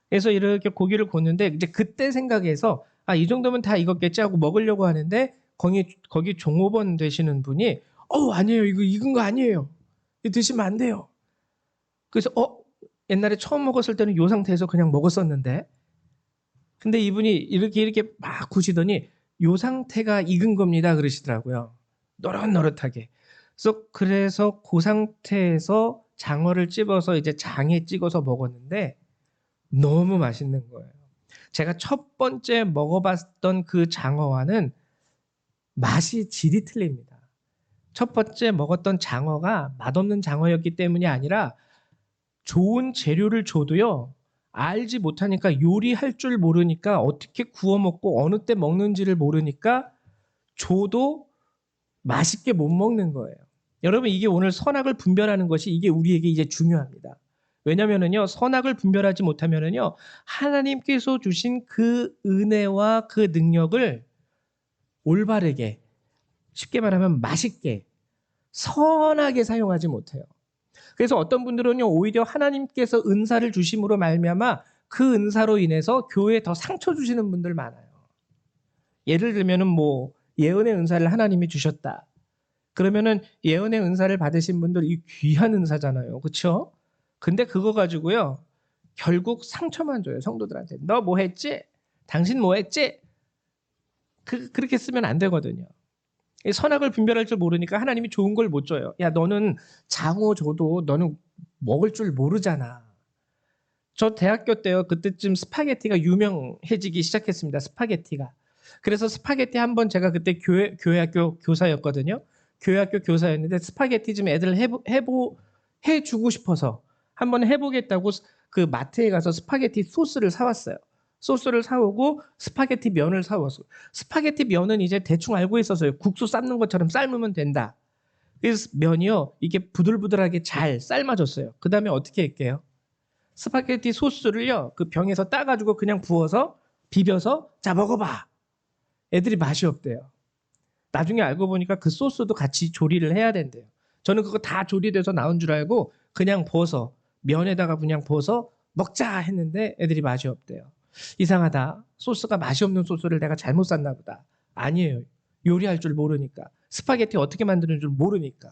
Speaker 1: 그래서 이렇게 고기를 굽는데 이제 그때 생각해서 이 정도면 다 익었겠지 하고 먹으려고 하는데 거기 종업원 되시는 분이 아니에요. 이거 익은 거 아니에요. 이거 드시면 안 돼요. 그래서 옛날에 처음 먹었을 때는 이 상태에서 그냥 먹었었는데 근데 이분이 이렇게 막 구시더니 이 상태가 익은 겁니다 그러시더라고요. 노릇노릇하게. 그래서 그 상태에서 장어를 찝어서 이제 장에 찍어서 먹었는데 너무 맛있는 거예요. 제가 첫 번째 먹어봤던 그 장어와는 맛이 질이 틀립니다. 첫 번째 먹었던 장어가 맛없는 장어였기 때문이 아니라 좋은 재료를 줘도요, 알지 못하니까 요리할 줄 모르니까 어떻게 구워 먹고 어느 때 먹는지를 모르니까 줘도 맛있게 못 먹는 거예요. 여러분, 이게 오늘 선악을 분별하는 것이 이게 우리에게 이제 중요합니다. 왜냐면은요, 선악을 분별하지 못하면은요, 하나님께서 주신 그 은혜와 그 능력을 올바르게, 쉽게 말하면 맛있게, 선하게 사용하지 못해요. 그래서 어떤 분들은요, 오히려 하나님께서 은사를 주심으로 말미암아 그 은사로 인해서 교회에 더 상처 주시는 분들 많아요. 예를 들면은 예언의 은사를 하나님이 주셨다. 그러면은 예언의 은사를 받으신 분들 이 귀한 은사잖아요. 그렇죠? 근데 그거 가지고요, 결국 상처만 줘요, 성도들한테. 너 뭐 했지? 당신 뭐 했지? 그렇게 쓰면 안 되거든요. 선악을 분별할 줄 모르니까 하나님이 좋은 걸 못 줘요. 야, 너는 장어 줘도 너는 먹을 줄 모르잖아. 저 대학교 때요. 그때쯤 스파게티가 유명해지기 시작했습니다. 스파게티가. 그래서 스파게티 한번 제가 그때 교회학교 교사였거든요. 교회학교 교사였는데 스파게티 좀 애들 해주고 싶어서 한번 해보겠다고 그 마트에 가서 스파게티 소스를 사왔어요. 소스를 사오고 스파게티 면을 사왔어요. 스파게티 면은 이제 대충 알고 있었어요. 국수 삶는 것처럼 삶으면 된다. 그래서 면이요. 이게 부들부들하게 잘 삶아졌어요. 그 다음에 어떻게 할게요? 스파게티 소스를요. 그 병에서 따가지고 그냥 부어서 비벼서 자 먹어봐. 애들이 맛이 없대요. 나중에 알고 보니까 그 소스도 같이 조리를 해야 된대요. 저는 그거 다 조리돼서 나온 줄 알고 그냥 부어서 면에다가 그냥 부어서 먹자 했는데 애들이 맛이 없대요. 이상하다. 소스가 맛이 없는 소스를 내가 잘못 샀나 보다. 아니에요. 요리할 줄 모르니까. 스파게티 어떻게 만드는 줄 모르니까.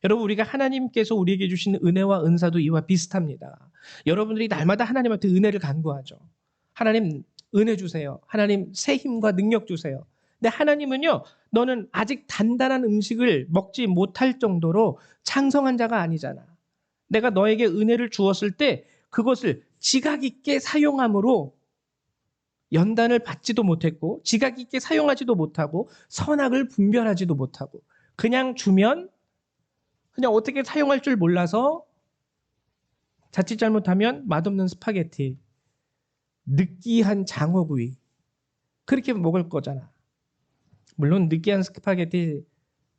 Speaker 1: 여러분, 우리가 하나님께서 우리에게 주신 은혜와 은사도 이와 비슷합니다. 여러분들이 날마다 하나님한테 은혜를 간구하죠. 하나님 은혜 주세요. 하나님 새 힘과 능력 주세요. 근데 하나님은요, 너는 아직 단단한 음식을 먹지 못할 정도로 창성한 자가 아니잖아. 내가 너에게 은혜를 주었을 때 그것을 지각 있게 사용함으로 연단을 받지도 못했고 지각 있게 사용하지도 못하고 선악을 분별하지도 못하고 그냥 주면 그냥 어떻게 사용할 줄 몰라서 자칫 잘못하면 맛없는 스파게티, 느끼한 장어구이 그렇게 먹을 거잖아. 물론 느끼한 스파게티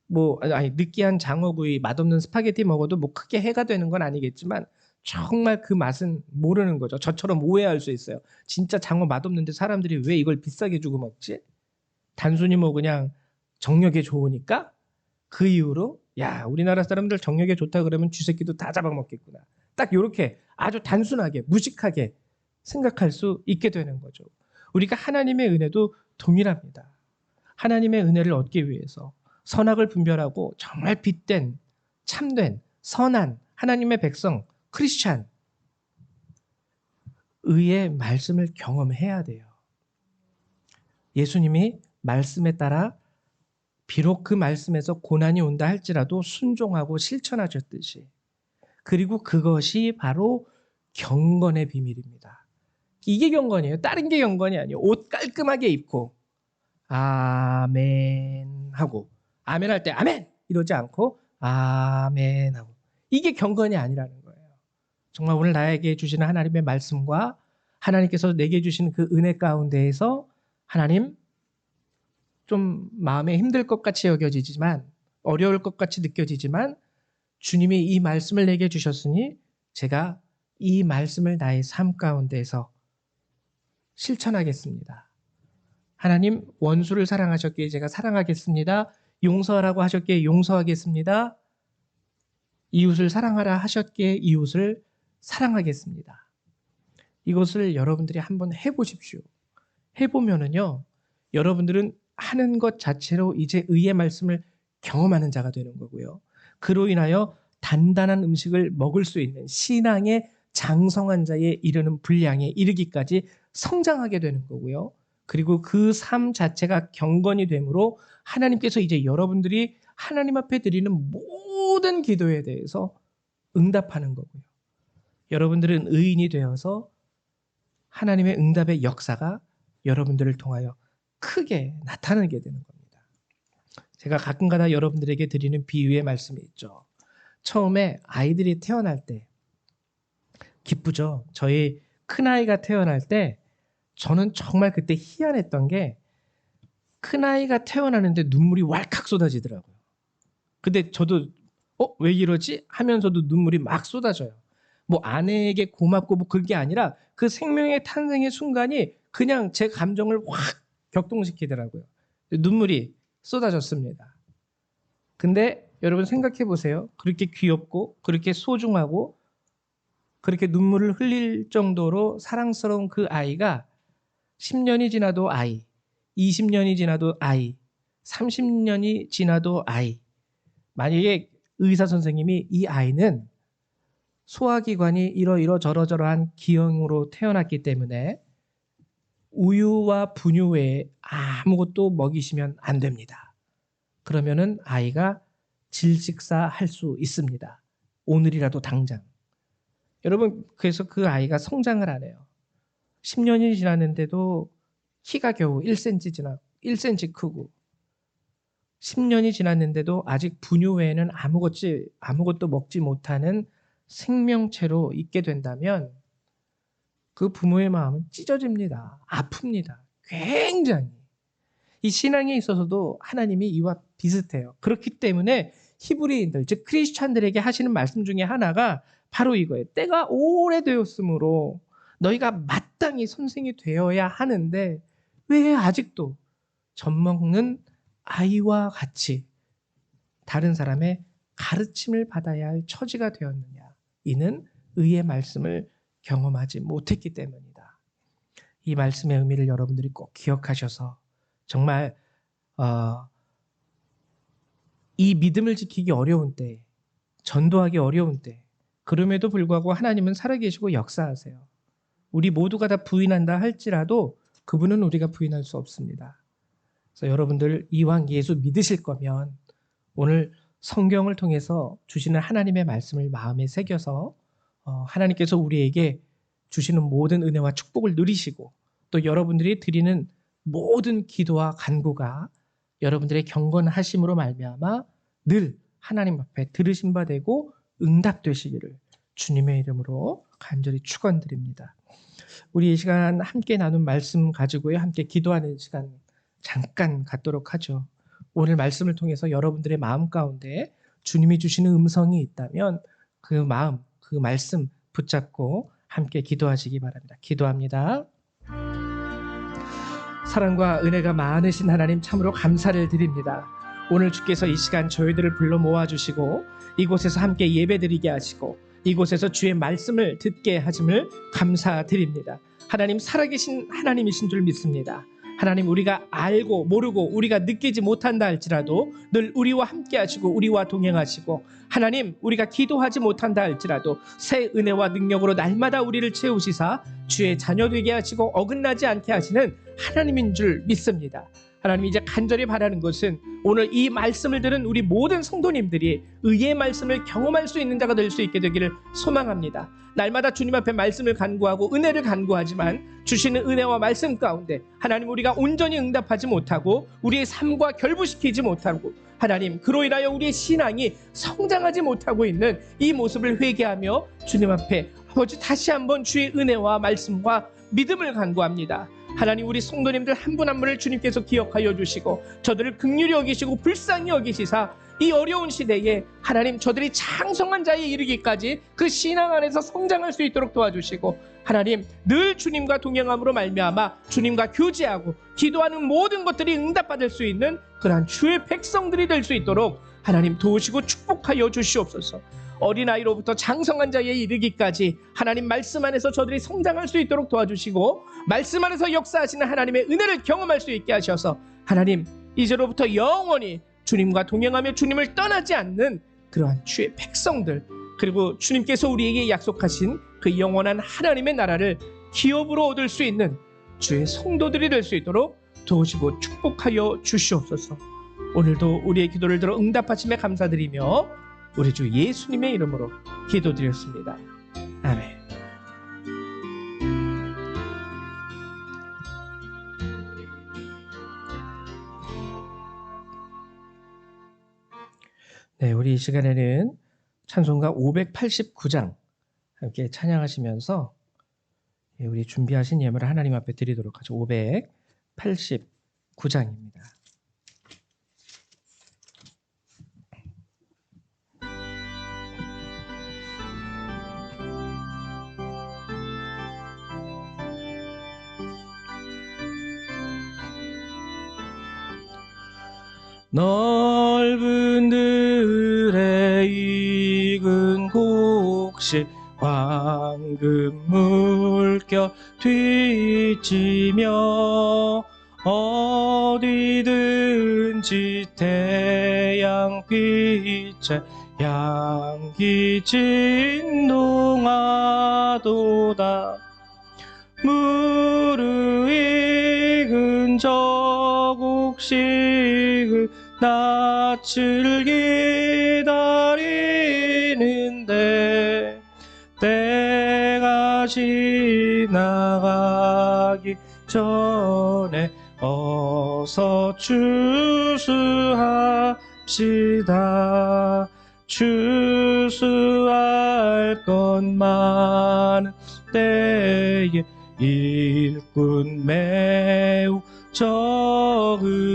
Speaker 1: 느끼한 장어구이, 맛없는 스파게티 먹어도 뭐 크게 해가 되는 건 아니겠지만 정말 그 맛은 모르는 거죠. 저처럼 오해할 수 있어요. 진짜 장어 맛없는데 사람들이 왜 이걸 비싸게 주고 먹지? 단순히 뭐 그냥 정력에 좋으니까? 그 이후로 야, 우리나라 사람들 정력에 좋다 그러면 쥐새끼도 다 잡아먹겠구나. 딱 이렇게 아주 단순하게 무식하게 생각할 수 있게 되는 거죠. 우리가 하나님의 은혜도 동일합니다. 하나님의 은혜를 얻기 위해서 선악을 분별하고 정말 빛된 참된 선한 하나님의 백성 크리스찬 의의 말씀을 경험해야 돼요. 예수님이 말씀에 따라 비록 그 말씀에서 고난이 온다 할지라도 순종하고 실천하셨듯이 그리고 그것이 바로 경건의 비밀입니다. 이게 경건이에요. 다른 게 경건이 아니에요. 옷 깔끔하게 입고 아멘 하고 아멘 할 때 아멘 이러지 않고 아멘 하고 이게 경건이 아니라는 거예요. 정말 오늘 나에게 주시는 하나님의 말씀과 하나님께서 내게 주신 그 은혜 가운데에서 하나님 좀 마음에 힘들 것 같이 여겨지지만 어려울 것 같이 느껴지지만 주님이 이 말씀을 내게 주셨으니 제가 이 말씀을 나의 삶 가운데에서 실천하겠습니다. 하나님 원수를 사랑하셨기에 제가 사랑하겠습니다. 용서하라고 하셨기에 용서하겠습니다. 이웃을 사랑하라 하셨기에 이웃을 사랑하겠습니다. 이것을 여러분들이 한번 해보십시오. 해보면은요, 여러분들은 하는 것 자체로 이제 의의 말씀을 경험하는 자가 되는 거고요. 그로 인하여 단단한 음식을 먹을 수 있는 신앙의 장성한 자에 이르는 분량에 이르기까지 성장하게 되는 거고요. 그리고 그 삶 자체가 경건이 되므로 하나님께서 이제 여러분들이 하나님 앞에 드리는 모든 기도에 대해서 응답하는 거고요. 여러분들은 의인이 되어서 하나님의 응답의 역사가 여러분들을 통하여 크게 나타나게 되는 겁니다. 제가 가끔가다 여러분들에게 드리는 비유의 말씀이 있죠. 처음에 아이들이 태어날 때 기쁘죠. 저희 큰아이가 태어날 때 저는 정말 그때 희한했던 게 큰아이가 태어나는데 눈물이 왈칵 쏟아지더라고요. 근데 저도 왜 이러지? 하면서도 눈물이 막 쏟아져요. 뭐 아내에게 고맙고 뭐 그런 게 아니라 그 생명의 탄생의 순간이 그냥 제 감정을 확 격동시키더라고요. 눈물이 쏟아졌습니다. 근데 여러분 생각해 보세요. 그렇게 귀엽고 그렇게 소중하고 그렇게 눈물을 흘릴 정도로 사랑스러운 그 아이가 10년이 지나도 아이, 20년이 지나도 아이, 30년이 지나도 아이. 만약에 의사 선생님이 이 아이는 소화기관이 이러저러한 기형으로 태어났기 때문에 우유와 분유 외에 아무것도 먹이시면 안 됩니다. 그러면은 아이가 질식사할 수 있습니다. 오늘이라도 당장. 여러분, 그래서 그 아이가 성장을 안 해요. 10년이 지났는데도 키가 겨우 1cm 크고 10년이 지났는데도 아직 분유 외에는 아무것도 먹지 못하는 생명체로 있게 된다면 그 부모의 마음은 찢어집니다. 아픕니다. 굉장히. 이 신앙에 있어서도 하나님이 이와 비슷해요. 그렇기 때문에 히브리인들, 즉 크리스찬들에게 하시는 말씀 중에 하나가 바로 이거예요. 때가 오래되었으므로 너희가 마땅히 선생이 되어야 하는데 왜 아직도 젖먹는 아이와 같이 다른 사람의 가르침을 받아야 할 처지가 되었느냐. 이는 의의 말씀을 경험하지 못했기 때문이다. 이 말씀의 의미를 여러분들이 꼭 기억하셔서 정말 이 믿음을 지키기 어려운 때, 전도하기 어려운 때, 그럼에도 불구하고 하나님은 살아계시고 역사하세요. 우리 모두가 다 부인한다 할지라도 그분은 우리가 부인할 수 없습니다. 그래서 여러분들 이왕 예수 믿으실 거면 오늘 성경을 통해서 주시는 하나님의 말씀을 마음에 새겨서 하나님께서 우리에게 주시는 모든 은혜와 축복을 누리시고 또 여러분들이 드리는 모든 기도와 간구가 여러분들의 경건하심으로 말미암아 늘 하나님 앞에 들으신 바 되고 응답되시기를 주님의 이름으로 간절히 축원드립니다. 우리 이 시간 함께 나눈 말씀 가지고요, 함께 기도하는 시간 잠깐 갖도록 하죠. 오늘 말씀을 통해서 여러분들의 마음 가운데 주님이 주시는 음성이 있다면 그 마음, 그 말씀 붙잡고 함께 기도하시기 바랍니다. 기도합니다. 사랑과 은혜가 많으신 하나님 참으로 감사를 드립니다. 오늘 주께서 이 시간 저희들을 불러 모아주시고 이곳에서 함께 예배드리게 하시고 이곳에서 주의 말씀을 듣게 하심을 감사드립니다. 하나님 살아계신 하나님이신 줄 믿습니다. 하나님 우리가 알고 모르고 우리가 느끼지 못한다 할지라도 늘 우리와 함께 하시고 우리와 동행하시고 하나님 우리가 기도하지 못한다 할지라도 새 은혜와 능력으로 날마다 우리를 채우시사 주의 자녀 되게 하시고 어긋나지 않게 하시는 하나님인 줄 믿습니다. 하나님 이제 간절히 바라는 것은 오늘 이 말씀을 들은 우리 모든 성도님들이 의의 말씀을 경험할 수 있는 자가 될 수 있게 되기를 소망합니다. 날마다 주님 앞에 말씀을 간구하고 은혜를 간구하지만 주시는 은혜와 말씀 가운데 하나님 우리가 온전히 응답하지 못하고 우리의 삶과 결부시키지 못하고 하나님 그로 인하여 우리의 신앙이 성장하지 못하고 있는 이 모습을 회개하며 주님 앞에 아버지 다시 한번 주의 은혜와 말씀과 믿음을 간구합니다. 하나님 우리 성도님들 한 분 한 분을 주님께서 기억하여 주시고 저들을 긍휼히 여기시고 불쌍히 여기시사 이 어려운 시대에 하나님 저들이 장성한 자에 이르기까지 그 신앙 안에서 성장할 수 있도록 도와주시고 하나님 늘 주님과 동행함으로 말미암아 주님과 교제하고 기도하는 모든 것들이 응답받을 수 있는 그러한 주의 백성들이 될 수 있도록 하나님 도우시고 축복하여 주시옵소서. 어린아이로부터 장성한 자에 이르기까지 하나님 말씀 안에서 저들이 성장할 수 있도록 도와주시고 말씀 안에서 역사하시는 하나님의 은혜를 경험할 수 있게 하셔서 하나님 이제로부터 영원히 주님과 동행하며 주님을 떠나지 않는 그러한 주의 백성들 그리고 주님께서 우리에게 약속하신 그 영원한 하나님의 나라를 기업으로 얻을 수 있는 주의 성도들이 될 수 있도록 도우시고 축복하여 주시옵소서. 오늘도 우리의 기도를 들어 응답하심에 감사드리며 우리 주 예수님의 이름으로 기도드렸습니다. 아멘. 네, 우리 이 시간에는 찬송가 589장 함께 찬양하시면서 우리 준비하신 예물을 하나님 앞에 드리도록 하죠. 589장입니다. 넓은 들의 익은 곡식 황금 물결 뒤치며 어디든지 태양빛에 양기 진동하도다. 무르익 곡식을 낯을 기다리는데 때가 지나가기 전에 어서 추수합시다. 추수할 것 많은 때에 일꾼 매우 적으니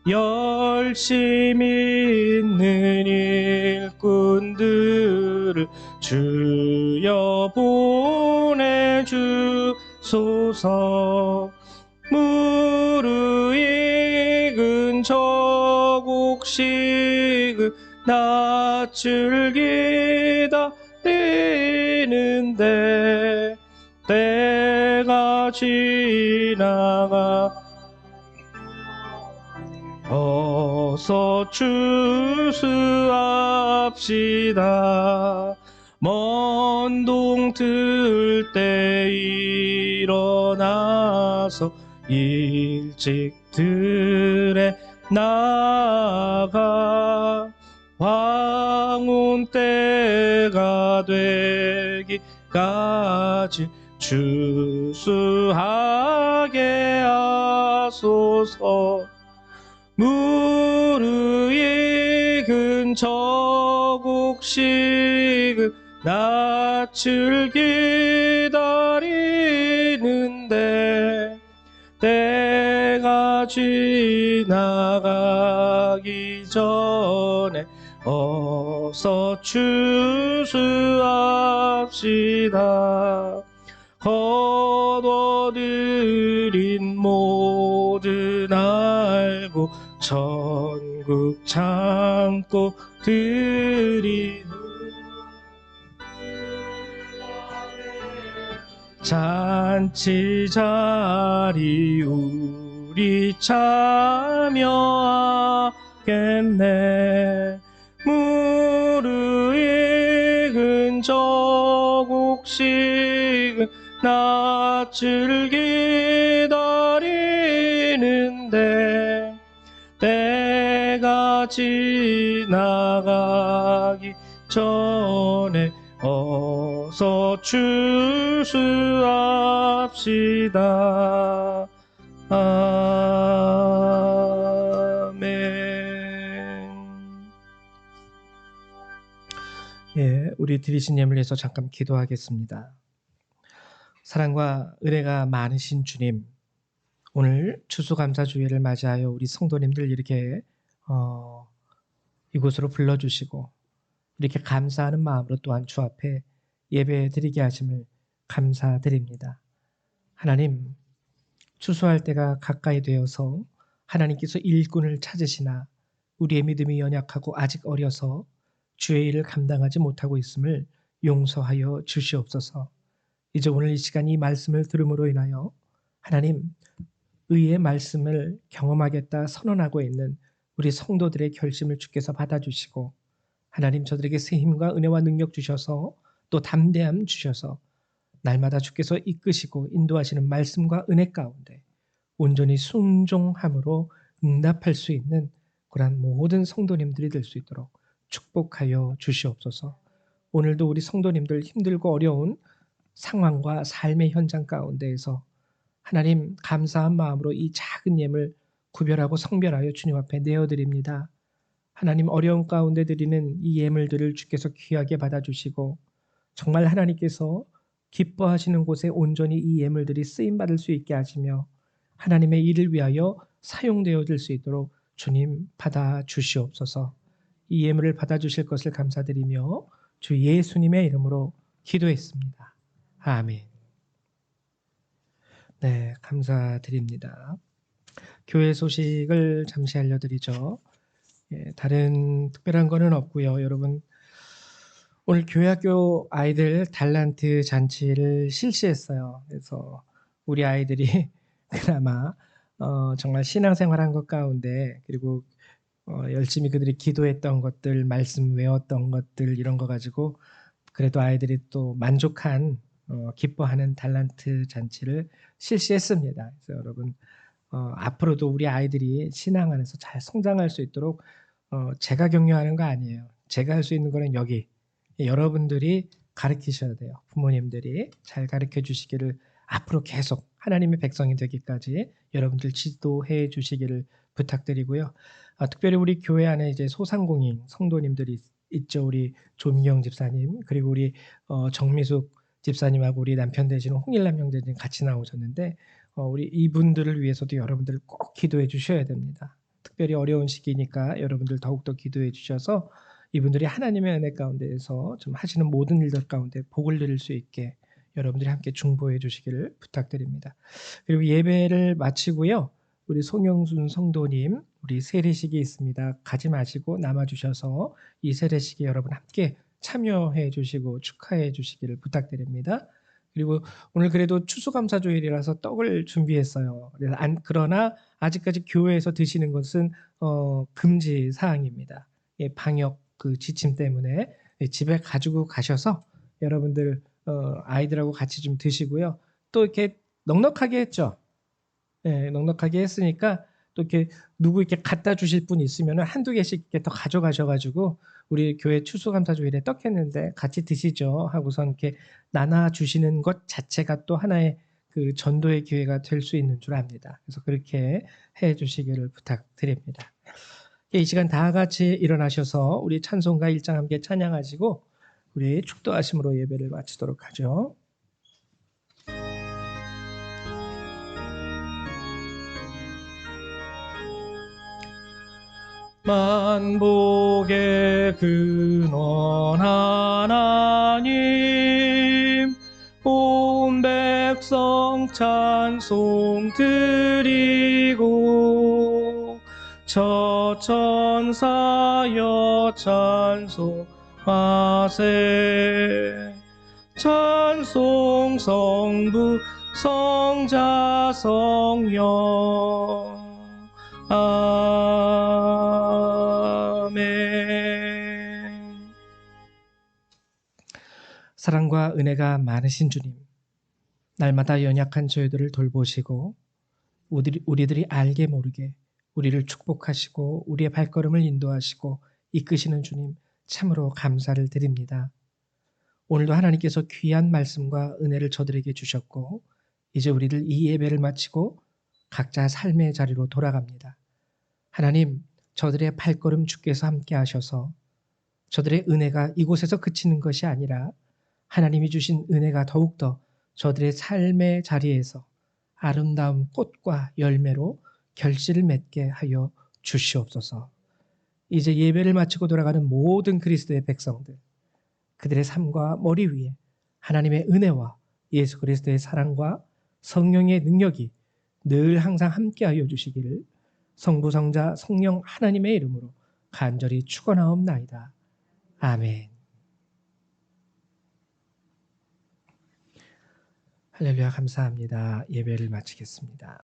Speaker 1: 열심히 있는 일꾼들을 주여 보내주소서. 무르익은 저 곡식을 낯을 기다리는데 때가 지나가 어서 추수합시다. 먼 동틀 때 일어나서 일찍 들에 나가 황혼 때가 되기까지 추수하게 하소서. 무르익은 저 곡식을 낯을 기다리는데 때가 지나가기 전에 어서 추수합시다. 거둬들인 모든 알고 천국 참고 드리는 잔치 자리 우리 참여하겠네. 무르익은 저 곡식은 낯을 기다리는데 때가 지나가기 전에 어서 추수합시다. 아멘. 예, 우리 들으신 예물 위해서 잠깐 기도하겠습니다. 사랑과 은혜가 많으신 주님, 오늘 추수감사주일을 맞이하여 우리 성도님들 이렇게 이곳으로 불러주시고 이렇게 감사하는 마음으로 또한 주 앞에 예배드리게 하심을 감사드립니다. 하나님, 추수할 때가 가까이 되어서 하나님께서 일꾼을 찾으시나 우리의 믿음이 연약하고 아직 어려서 주의 일을 감당하지 못하고 있음을 용서하여 주시옵소서. 이제 오늘 이 시간 이 말씀을 들음으로 인하여 하나님, 의의 말씀을 경험하겠다 선언하고 있는 우리 성도들의 결심을 주께서 받아주시고 하나님, 저들에게 새 힘과 은혜와 능력 주셔서 또 담대함 주셔서 날마다 주께서 이끄시고 인도하시는 말씀과 은혜 가운데 온전히 순종함으로 응답할 수 있는 그러한 모든 성도님들이 될 수 있도록 축복하여 주시옵소서. 오늘도 우리 성도님들 힘들고 어려운 상황과 삶의 현장 가운데에서 하나님, 감사한 마음으로 이 작은 예물 구별하고 성별하여 주님 앞에 내어드립니다. 하나님, 어려운 가운데 드리는 이 예물들을 주께서 귀하게 받아주시고 정말 하나님께서 기뻐하시는 곳에 온전히 이 예물들이 쓰임받을 수 있게 하시며 하나님의 일을 위하여 사용되어질 수 있도록 주님 받아주시옵소서. 이 예물을 받아주실 것을 감사드리며 주 예수님의 이름으로 기도했습니다. 아멘. 네, 감사드립니다. 교회 소식을 잠시 알려드리죠. 예, 다른 특별한 거는 없고요. 여러분, 오늘 교회학교 아이들 달란트 잔치를 실시했어요. 그래서 우리 아이들이 그나마 정말 신앙생활한 것 가운데 그리고 열심히 그들이 기도했던 것들, 말씀 외웠던 것들 이런 거 가지고 그래도 아이들이 또 만족한 기뻐하는 달란트 잔치를 실시했습니다. 그래서 여러분 앞으로도 우리 아이들이 신앙 안에서 잘 성장할 수 있도록 제가 격려하는 거 아니에요. 제가 할 수 있는 거는 여기 여러분들이 가르치셔야 돼요. 부모님들이 잘 가르쳐 주시기를 앞으로 계속 하나님의 백성이 되기까지 여러분들 지도해 주시기를 부탁드리고요. 특별히 우리 교회 안에 이제 소상공인 성도님들이 있죠. 우리 조미경 집사님 그리고 우리 정미숙 집사님하고 우리 남편 되시는 홍일남 형제님 같이 나오셨는데 우리 이분들을 위해서도 여러분들 꼭 기도해 주셔야 됩니다. 특별히 어려운 시기니까 여러분들 더욱더 기도해 주셔서 이분들이 하나님의 은혜 가운데에서 좀 하시는 모든 일들 가운데 복을 누릴 수 있게 여러분들이 함께 중보해 주시기를 부탁드립니다. 그리고 예배를 마치고요. 우리 송영순 성도님 우리 세례식이 있습니다. 가지 마시고 남아 주셔서 이 세례식에 여러분 함께 참여해 주시고 축하해 주시기를 부탁드립니다. 그리고 오늘 그래도 추수감사주일이라서 떡을 준비했어요. 그러나 아직까지 교회에서 드시는 것은 금지 사항입니다. 예, 방역 그 지침 때문에 집에 가지고 가셔서 여러분들 아이들하고 같이 좀 드시고요. 또 이렇게 넉넉하게 했죠. 예, 넉넉하게 했으니까 또 이렇게 누구 이렇게 갖다 주실 분 있으면 한두 개씩 이렇게 더 가져가셔 가지고 우리 교회 추수감사주일에 떡 했는데 같이 드시죠 하고선 이렇게 나눠 주시는 것 자체가 또 하나의 그 전도의 기회가 될 수 있는 줄 압니다. 그래서 그렇게 해 주시기를 부탁드립니다. 이 시간 다 같이 일어나셔서 우리 찬송가 1장 함께 찬양하시고 우리 축도하심으로 예배를 마치도록 하죠. 만복의 근원 하나님 온 백성 찬송 드리고 저천사여 찬송하세 찬송 성부 성자 성령 아멘. 사랑과 은혜가 많으신 주님, 날마다 연약한 저희들을 돌보시고 우리들이 알게 모르게 우리를 축복하시고 우리의 발걸음을 인도하시고 이끄시는 주님 참으로 감사를 드립니다. 오늘도 하나님께서 귀한 말씀과 은혜를 저들에게 주셨고 이제 우리들 이 예배를 마치고 각자 삶의 자리로 돌아갑니다. 하나님, 저들의 발걸음 주께서 함께 하셔서 저들의 은혜가 이곳에서 그치는 것이 아니라 하나님이 주신 은혜가 더욱더 저들의 삶의 자리에서 아름다운 꽃과 열매로 결실을 맺게 하여 주시옵소서. 이제 예배를 마치고 돌아가는 모든 그리스도의 백성들, 그들의 삶과 머리 위에 하나님의 은혜와 예수 그리스도의 사랑과 성령의 능력이 늘 항상 함께하여 주시기를 성부 성자 성령 하나님의 이름으로 간절히 축원하옵나이다. 아멘. 할렐루야 감사합니다. 예배를 마치겠습니다.